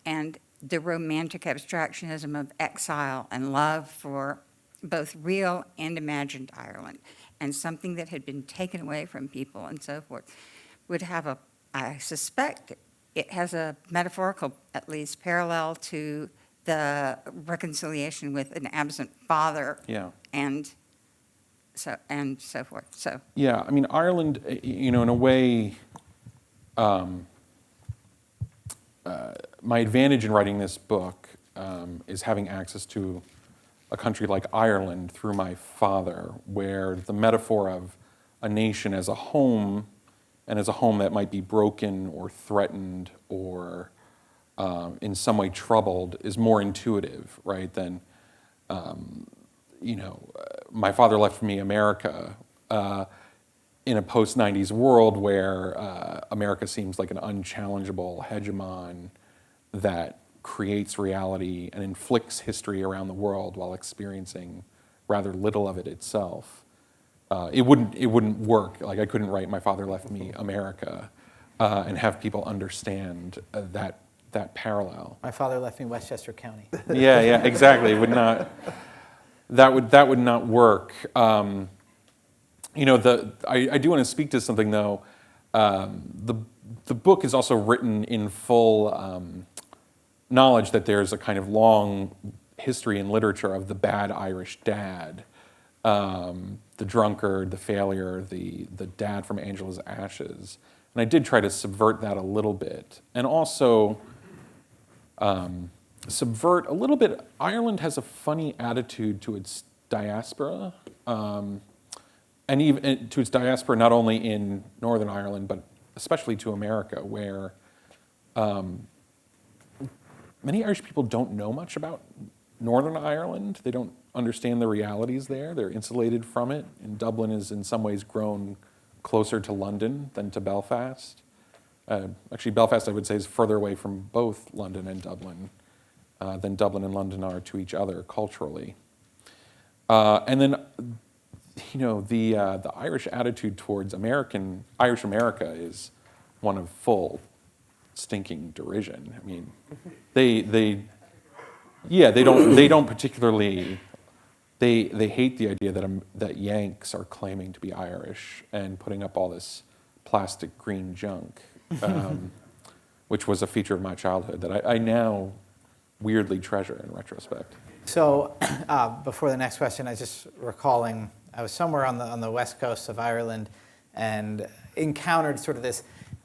and the romantic abstractionism of exile and love for both real and imagined Ireland, and something that had been taken away from people and so forth, would have I suspect it has a metaphorical, at least, parallel to the reconciliation with an absent father. And so forth. So. Yeah, I mean, Ireland, in a way, my advantage in writing this book is having access to a country like Ireland through my father, where the metaphor of a nation as a home, and as a home that might be broken or threatened or in some way troubled, is more intuitive, right, than, My Father Left Me America, in a post-90s world where America seems like an unchallengeable hegemon that creates reality and inflicts history around the world while experiencing rather little of it itself. it wouldn't work. Like I couldn't write "My Father Left Me America" and have people understand that parallel. My father left me Westchester County. Yeah, exactly. It would not. That would not work. I do want to speak to something though. The book is also written in full knowledge that there's a kind of long history in literature of the bad Irish dad, the drunkard, the failure, the dad from Angela's Ashes. And I did try to subvert that a little bit. And also subvert a little bit, Ireland has a funny attitude to its diaspora, and even to its diaspora not only in Northern Ireland, but especially to America, where many Irish people don't know much about Northern Ireland. They don't understand the realities there. They're insulated from it. And Dublin is in some ways grown closer to London than to Belfast. Actually, Belfast, I would say, is further away from both London and Dublin than Dublin and London are to each other culturally. And then, the Irish attitude towards Irish America is one of full stinking derision. I mean, they don't particularly. They hate the idea that Yanks are claiming to be Irish and putting up all this plastic green junk, which was a feature of my childhood that I now weirdly treasure in retrospect. So before the next question, I was just recalling, I was somewhere on the west coast of Ireland and encountered sort of this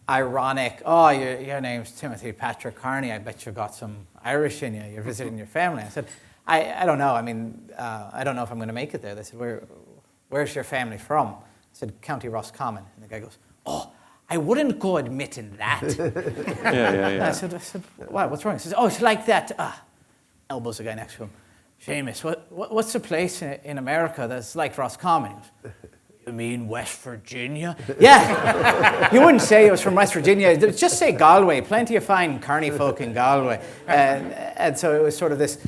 ironic, oh, your name's Timothy Patrick Carney, I bet you got some Irish in you, you're visiting your family. I said, I don't know, I mean, I don't know if I'm going to make it there. They said, where's your family from? I said, County Roscommon. And the guy goes, oh, I wouldn't go admitting that. Yeah. I said, why, what's wrong? He says, oh, it's like that. Elbows the guy next to him. Seamus, what's the place in America that's like Roscommon? He goes, you mean West Virginia? Yeah. You wouldn't say it was from West Virginia. Just say Galway. Plenty of fine Carney folk in Galway. And so it was sort of this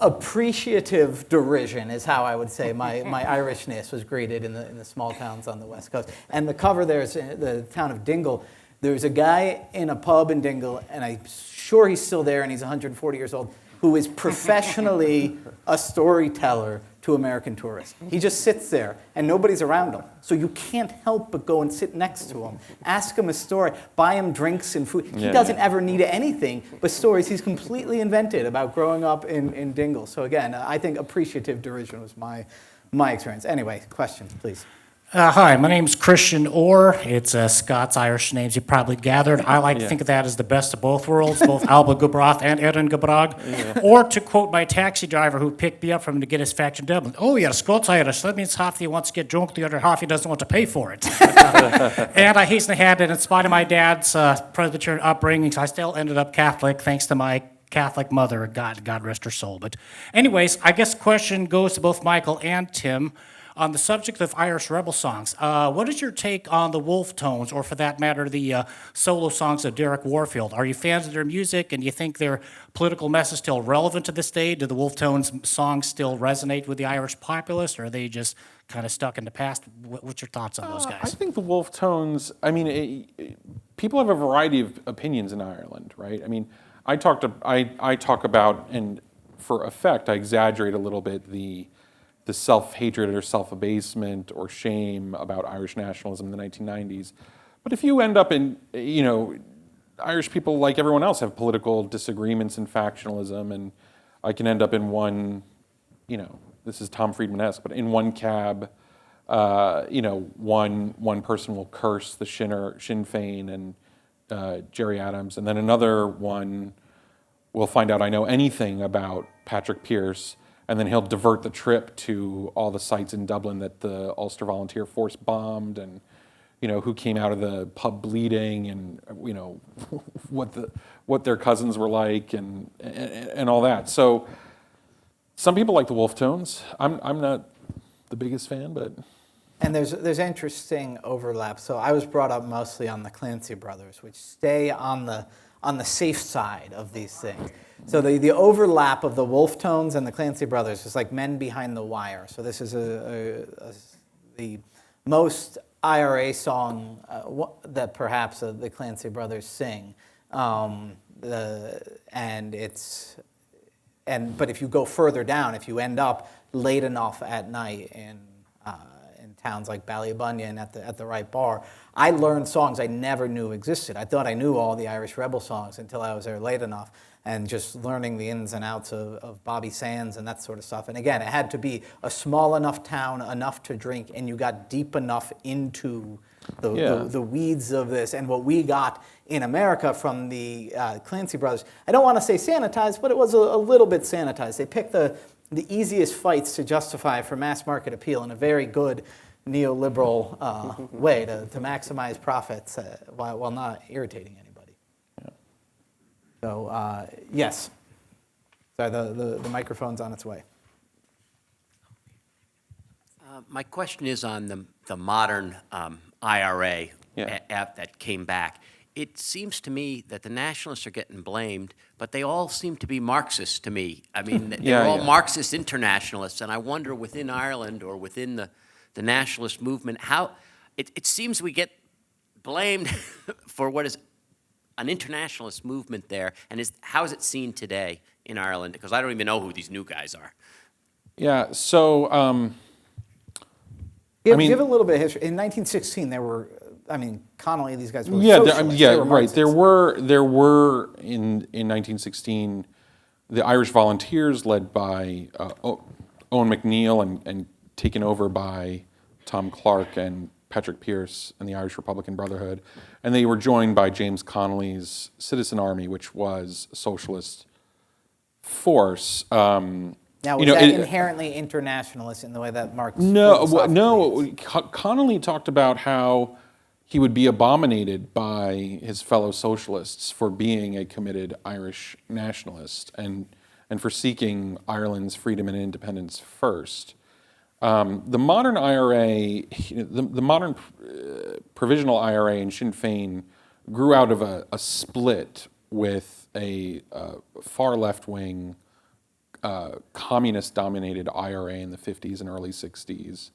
appreciative derision is how I would say my Irishness was greeted in the small towns on the West Coast. And the cover there is the town of Dingle. There's a guy in a pub in Dingle, and I'm sure he's still there, and he's 140 years old, who is professionally a storyteller to American tourists. He just sits there, and nobody's around him. So you can't help but go and sit next to him, ask him a story, buy him drinks and food. He doesn't ever need anything but stories he's completely invented about growing up in Dingle. So again, I think appreciative derision was my experience. Anyway, questions, please. Hi, my name's Christian Orr. It's Scots-Irish names you probably gathered. I like to think of that as the best of both worlds, both Alba Gubroth and Erin Gabrag. Or to quote my taxi driver who picked me up from to get his factory in Dublin, oh, you're Scots-Irish. That means half of you wants to get drunk, the other half he doesn't want to pay for it. And I hasten to add that in spite of my dad's Presbyterian upbringing, I still ended up Catholic thanks to my Catholic mother, God rest her soul. But anyways, I guess the question goes to both Michael and Tim. On the subject of Irish rebel songs, what is your take on the Wolf Tones, or for that matter, the solo songs of Derek Warfield? Are you fans of their music, and do you think their political message still relevant to this day? Do the Wolf Tones songs still resonate with the Irish populace, or are they just kind of stuck in the past? What's your thoughts on those guys? I think the Wolf Tones, I mean, people have a variety of opinions in Ireland, right? I mean, I talk about, and for effect, I exaggerate a little bit the self-hatred or self-abasement or shame about Irish nationalism in the 1990s. But if you end up in, Irish people, like everyone else, have political disagreements and factionalism, and I can end up in one, this is Tom Friedman-esque, but in one cab, one person will curse the Sinn Féin and Gerry Adams, and then another one will find out I know anything about Patrick Pearse, and then he'll divert the trip to all the sites in Dublin that the Ulster Volunteer Force bombed, and who came out of the pub bleeding, and what their cousins were like, and all that. So some people like the Wolf Tones. I'm not the biggest fan, but. And there's interesting overlap. So I was brought up mostly on the Clancy brothers, which stay on the safe side of these things. So the overlap of the Wolf Tones and the Clancy brothers is like men behind the wire. So this is the most IRA song that perhaps the Clancy brothers sing. But if you go further down, if you end up late enough at night in towns like Ballybunion at the right bar, I learned songs I never knew existed. I thought I knew all the Irish rebel songs until I was there late enough, and just learning the ins and outs of Bobby Sands and that sort of stuff. And again, it had to be a small enough town, enough to drink, and you got deep enough into the weeds of this. And what we got in America from the Clancy brothers, I don't want to say sanitized, but it was a little bit sanitized. They picked the easiest fights to justify for mass market appeal in a very good neoliberal way to maximize profits while not irritating anybody. Yeah. So, yes. Sorry, the microphone's on its way. My question is on the modern IRA that came back. It seems to me that the nationalists are getting blamed, but they all seem to be Marxist to me. I mean, they're all Marxist internationalists, and I wonder within Ireland or within the nationalist movement, how it seems we get blamed for what is an internationalist movement there, and how is it seen today in Ireland? Because I don't even know who these new guys are. Yeah, so Give a little bit of history. In 1916, there were, Connolly, these guys were socialists. They were right. Marxists. There were in 1916 the Irish Volunteers, led by Owen McNeill and taken over by Tom Clark and Patrick Pearse and the Irish Republican Brotherhood, and they were joined by James Connolly's Citizen Army, which was a socialist force. Now, was that inherently internationalist in the way that Marx? No. Connolly talked about how he would be abominated by his fellow socialists for being a committed Irish nationalist and for seeking Ireland's freedom and independence first. The modern IRA, the modern provisional IRA and Sinn Féin grew out of a split with a far left-wing communist-dominated IRA in the 50s and early 60s.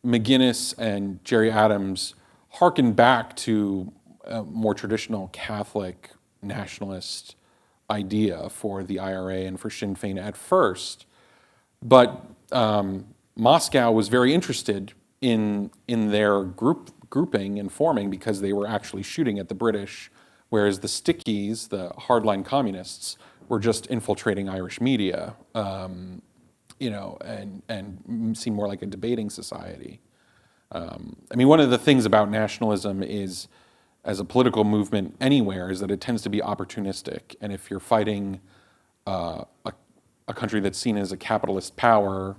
McGuinness and Gerry Adams harkened back to a more traditional Catholic nationalist idea for the IRA and for Sinn Féin at first, but Moscow was very interested in their grouping and forming because they were actually shooting at the British, whereas the Stickies, the hardline communists, were just infiltrating Irish media, and seemed more like a debating society. One of the things about nationalism is, as a political movement anywhere, is that it tends to be opportunistic. And if you're fighting a country that's seen as a capitalist power,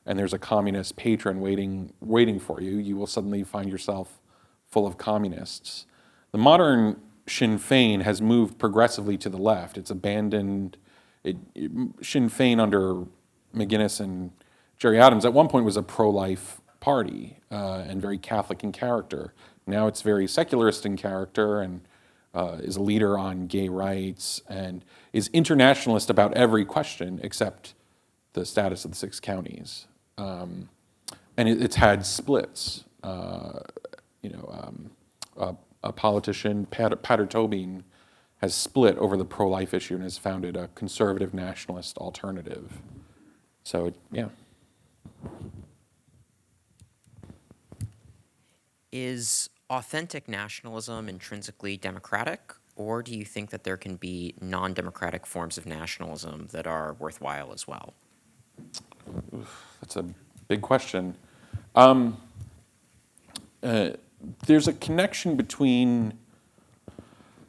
and there's a communist patron waiting for you, you will suddenly find yourself full of communists. The modern Sinn Féin has moved progressively to the left. It's abandoned Sinn Féin under McGuinness and Gerry Adams at one point was a pro-life party and very Catholic in character. Now it's very secularist in character and is a leader on gay rights and is internationalist about every question except the status of the 6 counties. And it's had splits. A politician, Pater Tobin, has split over the pro-life issue and has founded a conservative nationalist alternative. So, yeah. Is authentic nationalism intrinsically democratic, or do you think that there can be non-democratic forms of nationalism that are worthwhile as well? That's a big question. There's a connection between,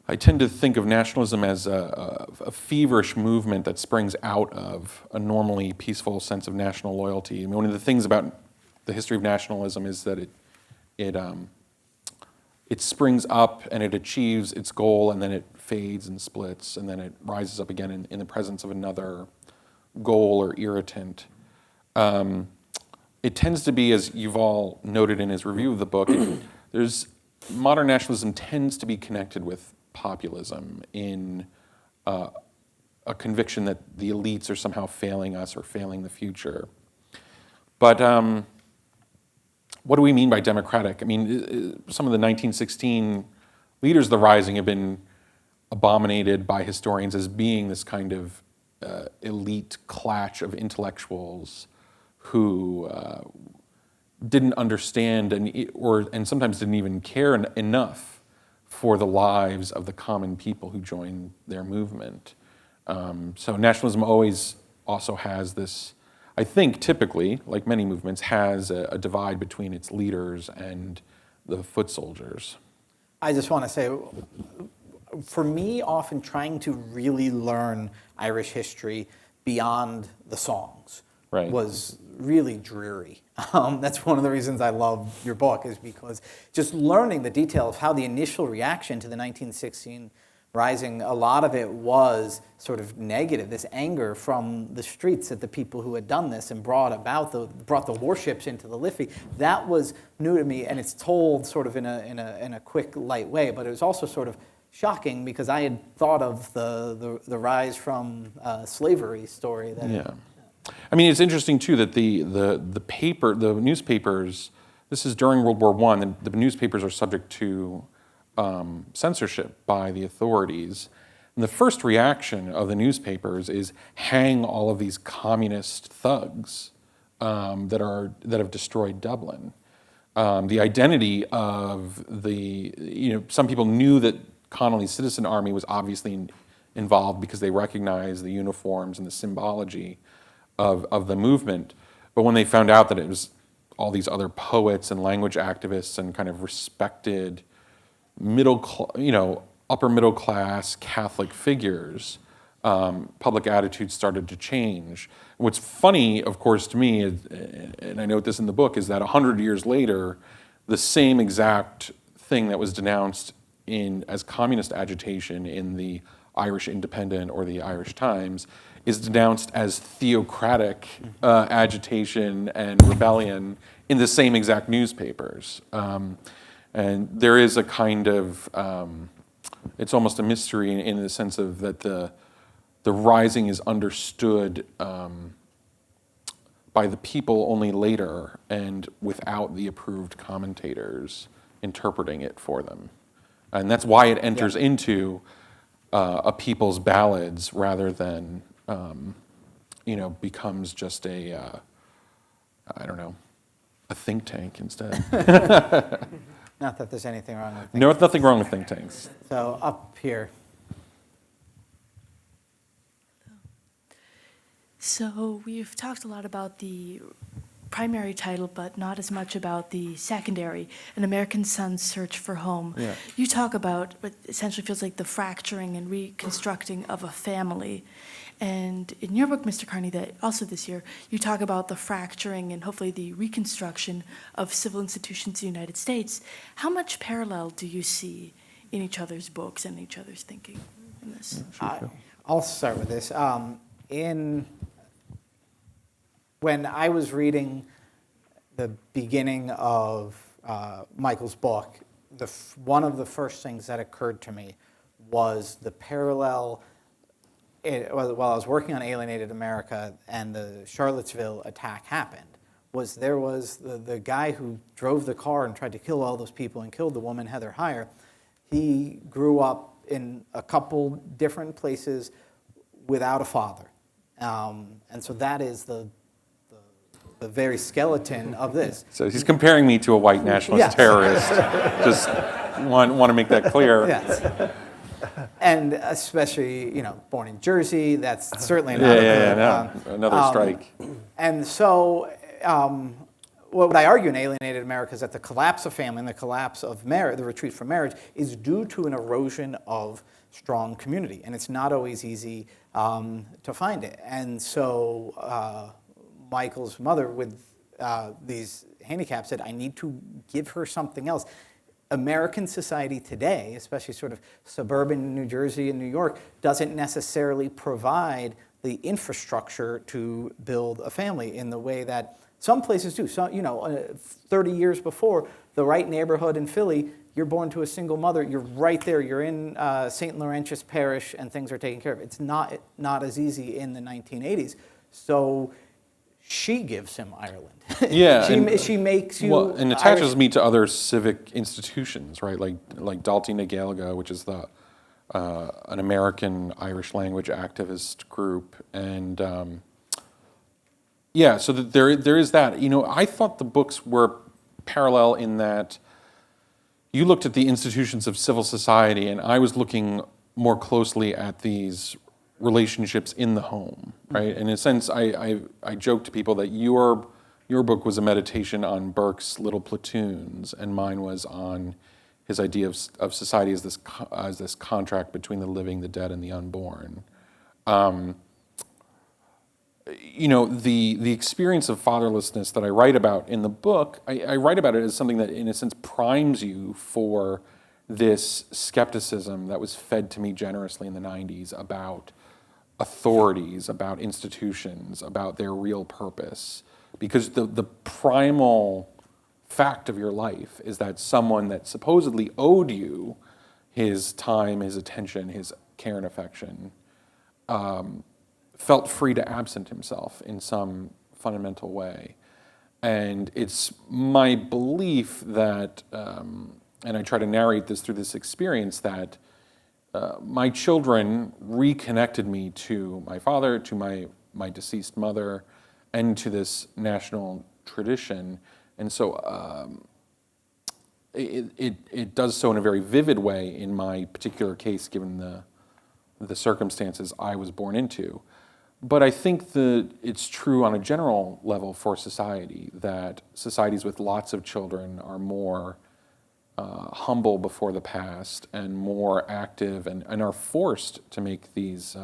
I tend to think of nationalism as a feverish movement that springs out of a normally peaceful sense of national loyalty. One of the things about the history of nationalism is that it springs up and it achieves its goal, and then it fades and splits, and then it rises up again in the presence of another goal or irritant. It tends to be, as you've all noted in his review of the book, modern nationalism tends to be connected with populism in a conviction that the elites are somehow failing us or failing the future. But what do we mean by democratic? I mean, some of the 1916 leaders of the Rising have been abominated by historians as being this kind of elite clash of intellectuals who didn't understand and sometimes didn't even care enough for the lives of the common people who joined their movement. So nationalism always also has this, I think typically, like many movements, has a divide between its leaders and the foot soldiers. I just want to say, for me, often trying to really learn Irish history beyond the songs was really dreary. That's one of the reasons I love your book, is because just learning the detail of how the initial reaction to the 1916 Rising, a lot of it was sort of negative, this anger from the streets at the people who had done this and brought the warships into the Liffey. That was new to me, and it's told sort of in a quick, light way. But it was also sort of shocking because I had thought of the rise from slavery story. Yeah, I mean, it's interesting too that the newspapers. This is during World War I. The newspapers are subject to censorship by the authorities. And the first reaction of the newspapers is hang all of these communist thugs that have destroyed Dublin. The identity of some people knew that Connolly's Citizen Army was obviously involved because they recognized the uniforms and the symbology of the movement. But when they found out that it was all these other poets and language activists and kind of respected upper middle class Catholic figures, public attitudes started to change. What's funny, of course, to me, and I note this in the book, is that 100 years later, the same exact thing that was denounced as communist agitation in the Irish Independent or the Irish Times is denounced as theocratic agitation and rebellion in the same exact newspapers. And there is a kind of, it's almost a mystery in the sense of that the Rising is understood by the people only later and without the approved commentators interpreting it for them. And that's why it enters into a people's ballads rather than, becomes just a think tank instead. Not that there's anything wrong with No, nothing wrong with think tanks. So up here. So we've talked a lot about the primary title, but not as much about the secondary, An American Son's Search for Home. Yeah. You talk about what essentially feels like the fracturing and reconstructing of a family. And in your book, Mr. Carney, that also this year, you talk about the fracturing and hopefully the reconstruction of civil institutions in the United States. How much parallel do you see in each other's books and each other's thinking in this? I'll start with this. When I was reading the beginning of Michael's book, one of the first things that occurred to me was the parallel. While I was working on Alienated America and the Charlottesville attack happened, there was the guy who drove the car and tried to kill all those people and killed the woman, Heather Heyer. He grew up in a couple different places without a father. And so that is the very skeleton of this. So he's comparing me to a white nationalist terrorist. Just want to make that clear. Yes. And especially, born in Jersey, that's certainly not another strike. And so what I argue in Alienated America is that the collapse of family and the collapse of marriage, the retreat from marriage, is due to an erosion of strong community. And it's not always easy to find it. And so Michael's mother with these handicaps said, I need to give her something else. American society today, especially sort of suburban New Jersey and New York, doesn't necessarily provide the infrastructure to build a family in the way that some places do. So, 30 years before, the right neighborhood in Philly, you're born to a single mother, you're right there, you're in St. Laurentius Parish, and things are taken care of. It's not as easy in the 1980s. So she gives him Ireland. Yeah, she makes you. Well, and attaches Irish. me to other civic institutions, right? Like Dalty na Gaeilge, which is an American Irish language activist group, and yeah, so there is that. You know, I thought the books were parallel in that you looked at the institutions of civil society, and I was looking more closely at these relationships in the home, right? And in a sense, I joke to people that your book was a meditation on Burke's Little Platoons, and mine was on his idea of society as this contract between the living, the dead, and the unborn. You know, the experience of fatherlessness that I write about in the book, I write about it as something that, in a sense, primes you for this skepticism that was fed to me generously in the 90s about authorities, about institutions, about their real purpose. Because the primal fact of your life is that someone that supposedly owed you his time, his attention, his care and affection, felt free to absent himself in some fundamental way. And it's my belief that, and I try to narrate this through this experience, that my children reconnected me to my father, to my deceased mother, and to this national tradition. And so it does so in a very vivid way in my particular case, given the circumstances I was born into. But I think that it's true on a general level for society, that societies with lots of children are more humble before the past and more active and are forced to make these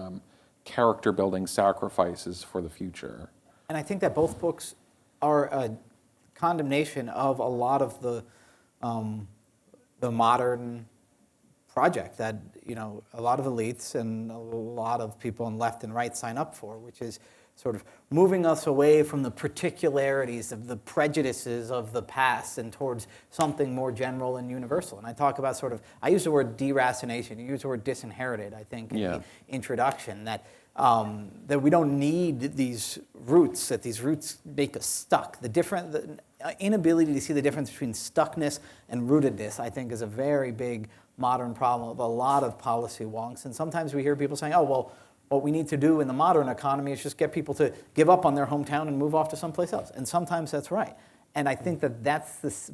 character-building sacrifices for the future. And I think that both books are a condemnation of a lot of the modern project that, you know, a lot of elites and a lot of people on left and right sign up for, which is sort of moving us away from the particularities of the prejudices of the past and towards something more general and universal. And I talk about sort of, I use the word deracination, you use the word disinherited, I think, in the introduction, that we don't need these roots, that these roots make us stuck. The inability to see the difference between stuckness and rootedness, I think, is a very big modern problem of a lot of policy wonks. And sometimes we hear people saying, oh, well, what we need to do in the modern economy is just get people to give up on their hometown and move off to someplace else. And sometimes that's right. And I think that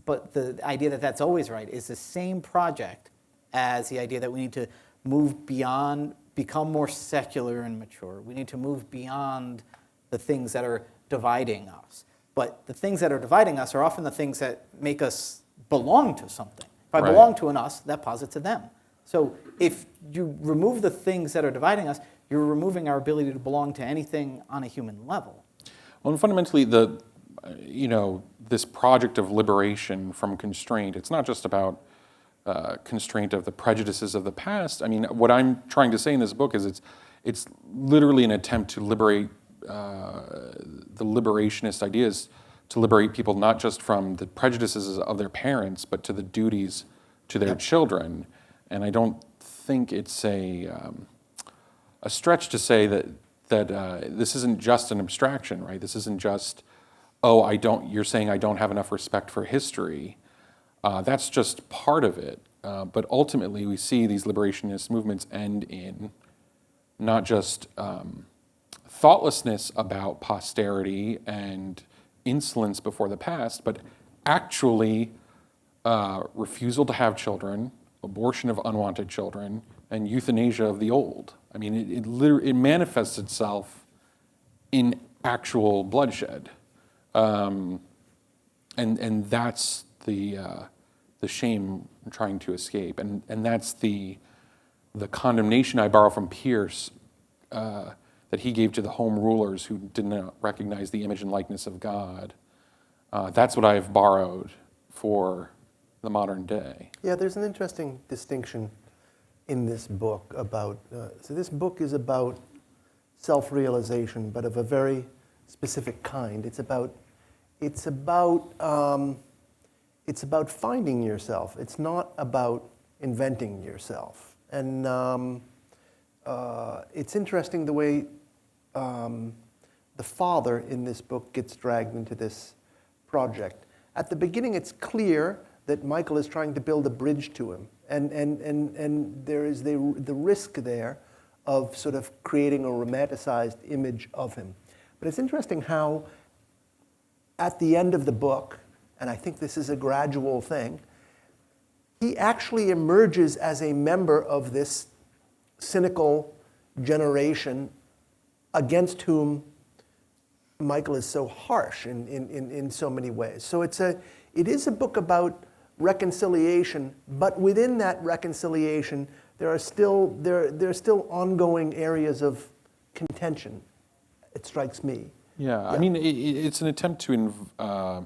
but the idea that that's always right is the same project as the idea that we need to move beyond, become more secular and mature. We need to move beyond the things that are dividing us. But the things that are dividing us are often the things that make us belong to something. If I belong to an us, that posits a them. So if you remove the things that are dividing us, you're removing our ability to belong to anything on a human level. Well, and fundamentally, this project of liberation from constraint, it's not just about constraint of the prejudices of the past. I mean, what I'm trying to say in this book is it's literally an attempt to liberate the liberationist ideas, to liberate people not just from the prejudices of their parents, but to the duties to their children. And I don't think it's a stretch to say that this isn't just an abstraction, right? This isn't just, you're saying I don't have enough respect for history. That's just part of it. But ultimately, we see these liberationist movements end in not just thoughtlessness about posterity and insolence before the past, but actually refusal to have children, abortion of unwanted children, and euthanasia of the old. I mean, it manifests itself in actual bloodshed, and that's the shame I'm trying to escape, and that's the condemnation I borrow from Pierce that he gave to the home rulers who did not recognize the image and likeness of God. That's what I've borrowed for the modern day. Yeah, there's an interesting distinction in this book about, so this book is about self-realization, but of a very specific kind. It's about finding yourself. It's not about inventing yourself. And it's interesting the way the father in this book gets dragged into this project. At the beginning, it's clear that Michael is trying to build a bridge to him, and there is the risk there of sort of creating a romanticized image of him. But it's interesting how at the end of the book, and I think this is a gradual thing, he actually emerges as a member of this cynical generation against whom Michael is so harsh in so many ways. So it is a book about reconciliation, but within that reconciliation, there are still ongoing areas of contention, it strikes me. Yeah, I mean, it's an attempt to, I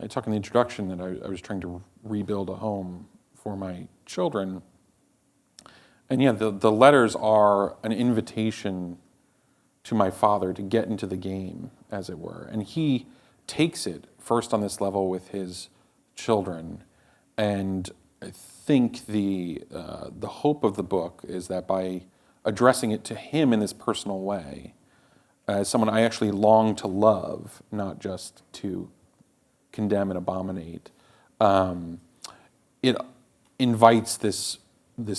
talk in the introduction that I was trying to rebuild a home for my children. And yeah, the letters are an invitation to my father to get into the game, as it were. And he takes it first on this level with his children. And I think the hope of the book is that by addressing it to him in this personal way, as someone I actually long to love, not just to condemn and abominate, it invites this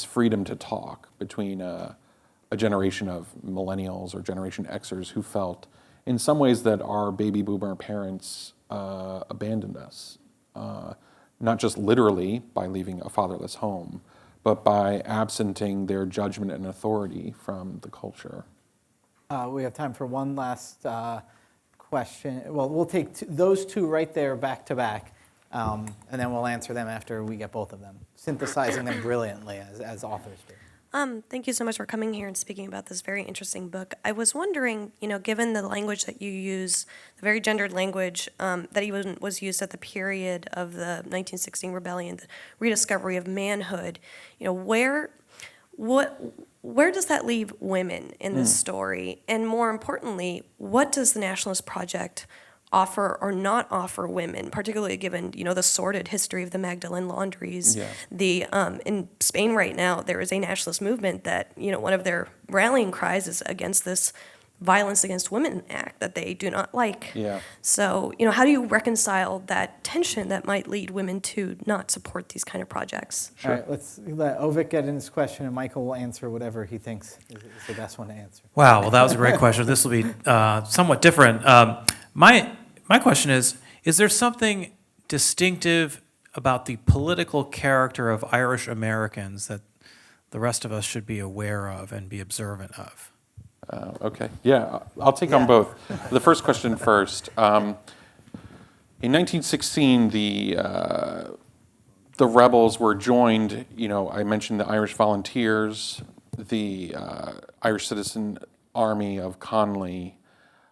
freedom to talk between a generation of millennials or Generation Xers who felt in some ways that our baby boomer parents abandoned us, not just literally by leaving a fatherless home, but by absenting their judgment and authority from the culture. We have time for one last question. Well, we'll take those two right there back to back, and then we'll answer them after we get both of them, synthesizing them brilliantly as authors do. Thank you so much for coming here and speaking about this very interesting book. I was wondering, given the language that you use, the very gendered language that even was used at the period of the 1916 rebellion, the rediscovery of manhood, where does that leave women in this story? And more importantly, what does the Nationalist Project offer or not offer women, particularly given the sordid history of the Magdalene laundries? Yeah. In Spain right now, there is a nationalist movement that one of their rallying cries is against this Violence Against Women Act that they do not like. Yeah. So how do you reconcile that tension that might lead women to not support these kind of projects? Sure. All right, let's let Ovik get in his question, and Michael will answer whatever he thinks is the best one to answer. Wow, well, that was a great question. This will be somewhat different. My question is there something distinctive about the political character of Irish Americans that the rest of us should be aware of and be observant of? Okay, yeah, I'll take on both. The first question first. In 1916, the rebels were joined, I mentioned the Irish Volunteers, the Irish Citizen Army of Conley,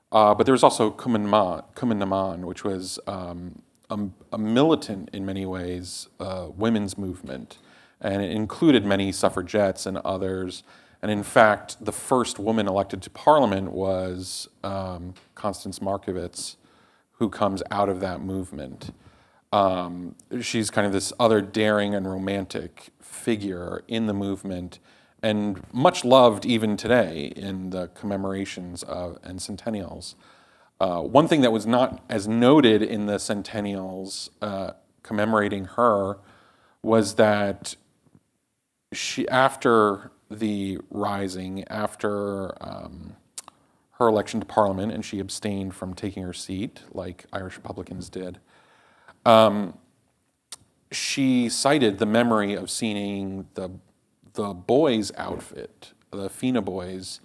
but there was also Cumann na mBan, which was a militant, in many ways, women's movement, and it included many suffragettes and others. And in fact, the first woman elected to Parliament was Constance Markievicz, who comes out of that movement. She's kind of this other daring and romantic figure in the movement, and much loved even today in the commemorations and centennials. One thing that was not as noted in the centennials commemorating her was that she, after the rising, after her election to Parliament, and she abstained from taking her seat, like Irish Republicans did, she cited the memory of seeing the boys' outfit, the Fina boys,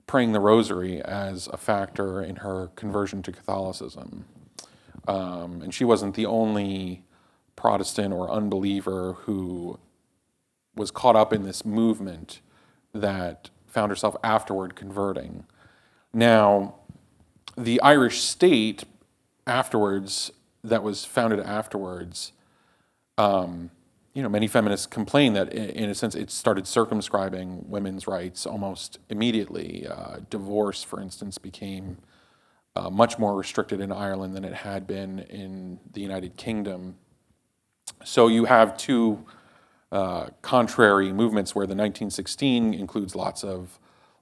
praying the rosary as a factor in her conversion to Catholicism. And she wasn't the only Protestant or unbeliever who was caught up in this movement that found herself afterward converting. Now, the Irish state afterwards, that was founded afterwards, many feminists complain that in a sense it started circumscribing women's rights almost immediately. Divorce, for instance, became much more restricted in Ireland than it had been in the United Kingdom. So you have two contrary movements where the 1916 includes lots of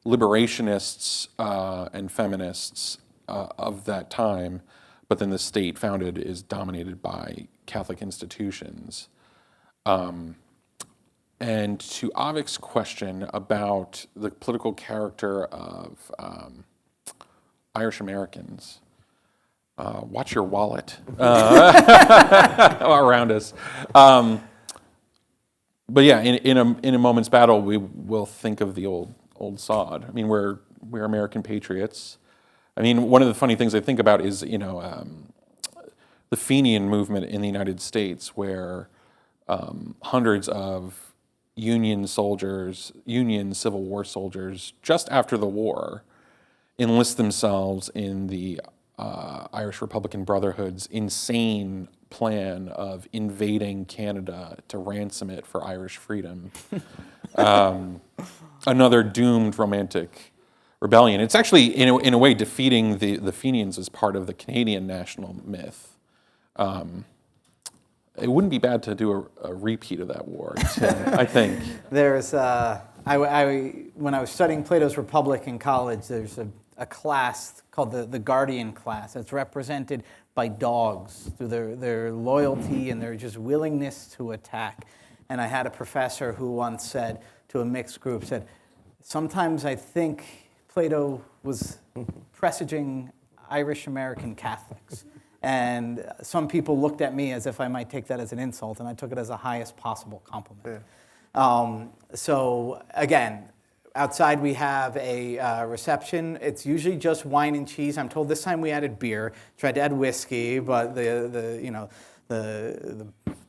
liberationists and feminists of that time, but then the state founded is dominated by Catholic institutions. And to Avik's question about the political character of Irish Americans, watch your wallet around us. But yeah, in a moment's battle, we will think of the old sod. I mean, we're American patriots. I mean, one of the funny things I think about is the Fenian movement in the United States, where hundreds of Union Civil War soldiers, just after the war, enlist themselves in the Irish Republican Brotherhood's insane plan of invading Canada to ransom it for Irish freedom. Another doomed romantic rebellion. It's actually, in a way, defeating the Fenians as part of the Canadian national myth. It wouldn't be bad to do a repeat of that war, I think. There's, when I was studying Plato's Republic in college, there's a class called the Guardian class. It's represented by dogs through their loyalty and their just willingness to attack. And I had a professor who once said to a mixed group, sometimes I think Plato was presaging Irish American Catholics. And some people looked at me as if I might take that as an insult, and I took it as the highest possible compliment. Yeah. So again, outside we have a reception. It's usually just wine and cheese. I'm told this time we added beer. Tried to add whiskey, but the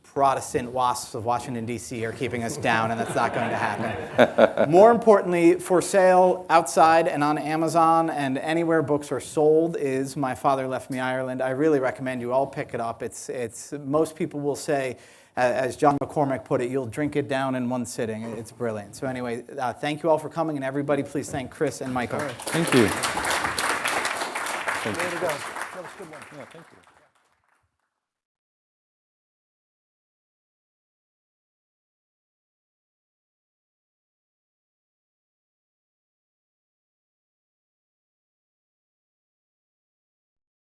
Protestant wasps of Washington, D.C. are keeping us down, and that's not going to happen. More importantly, for sale outside and on Amazon and anywhere books are sold is My Father Left Me Ireland. I really recommend you all pick it up. It's most people will say, as John McCormack put it, you'll drink it down in one sitting. It's brilliant. So anyway, thank you all for coming, and everybody please thank Chris and Michael. Thank you. Way to go. That was a good one. Yeah, thank you.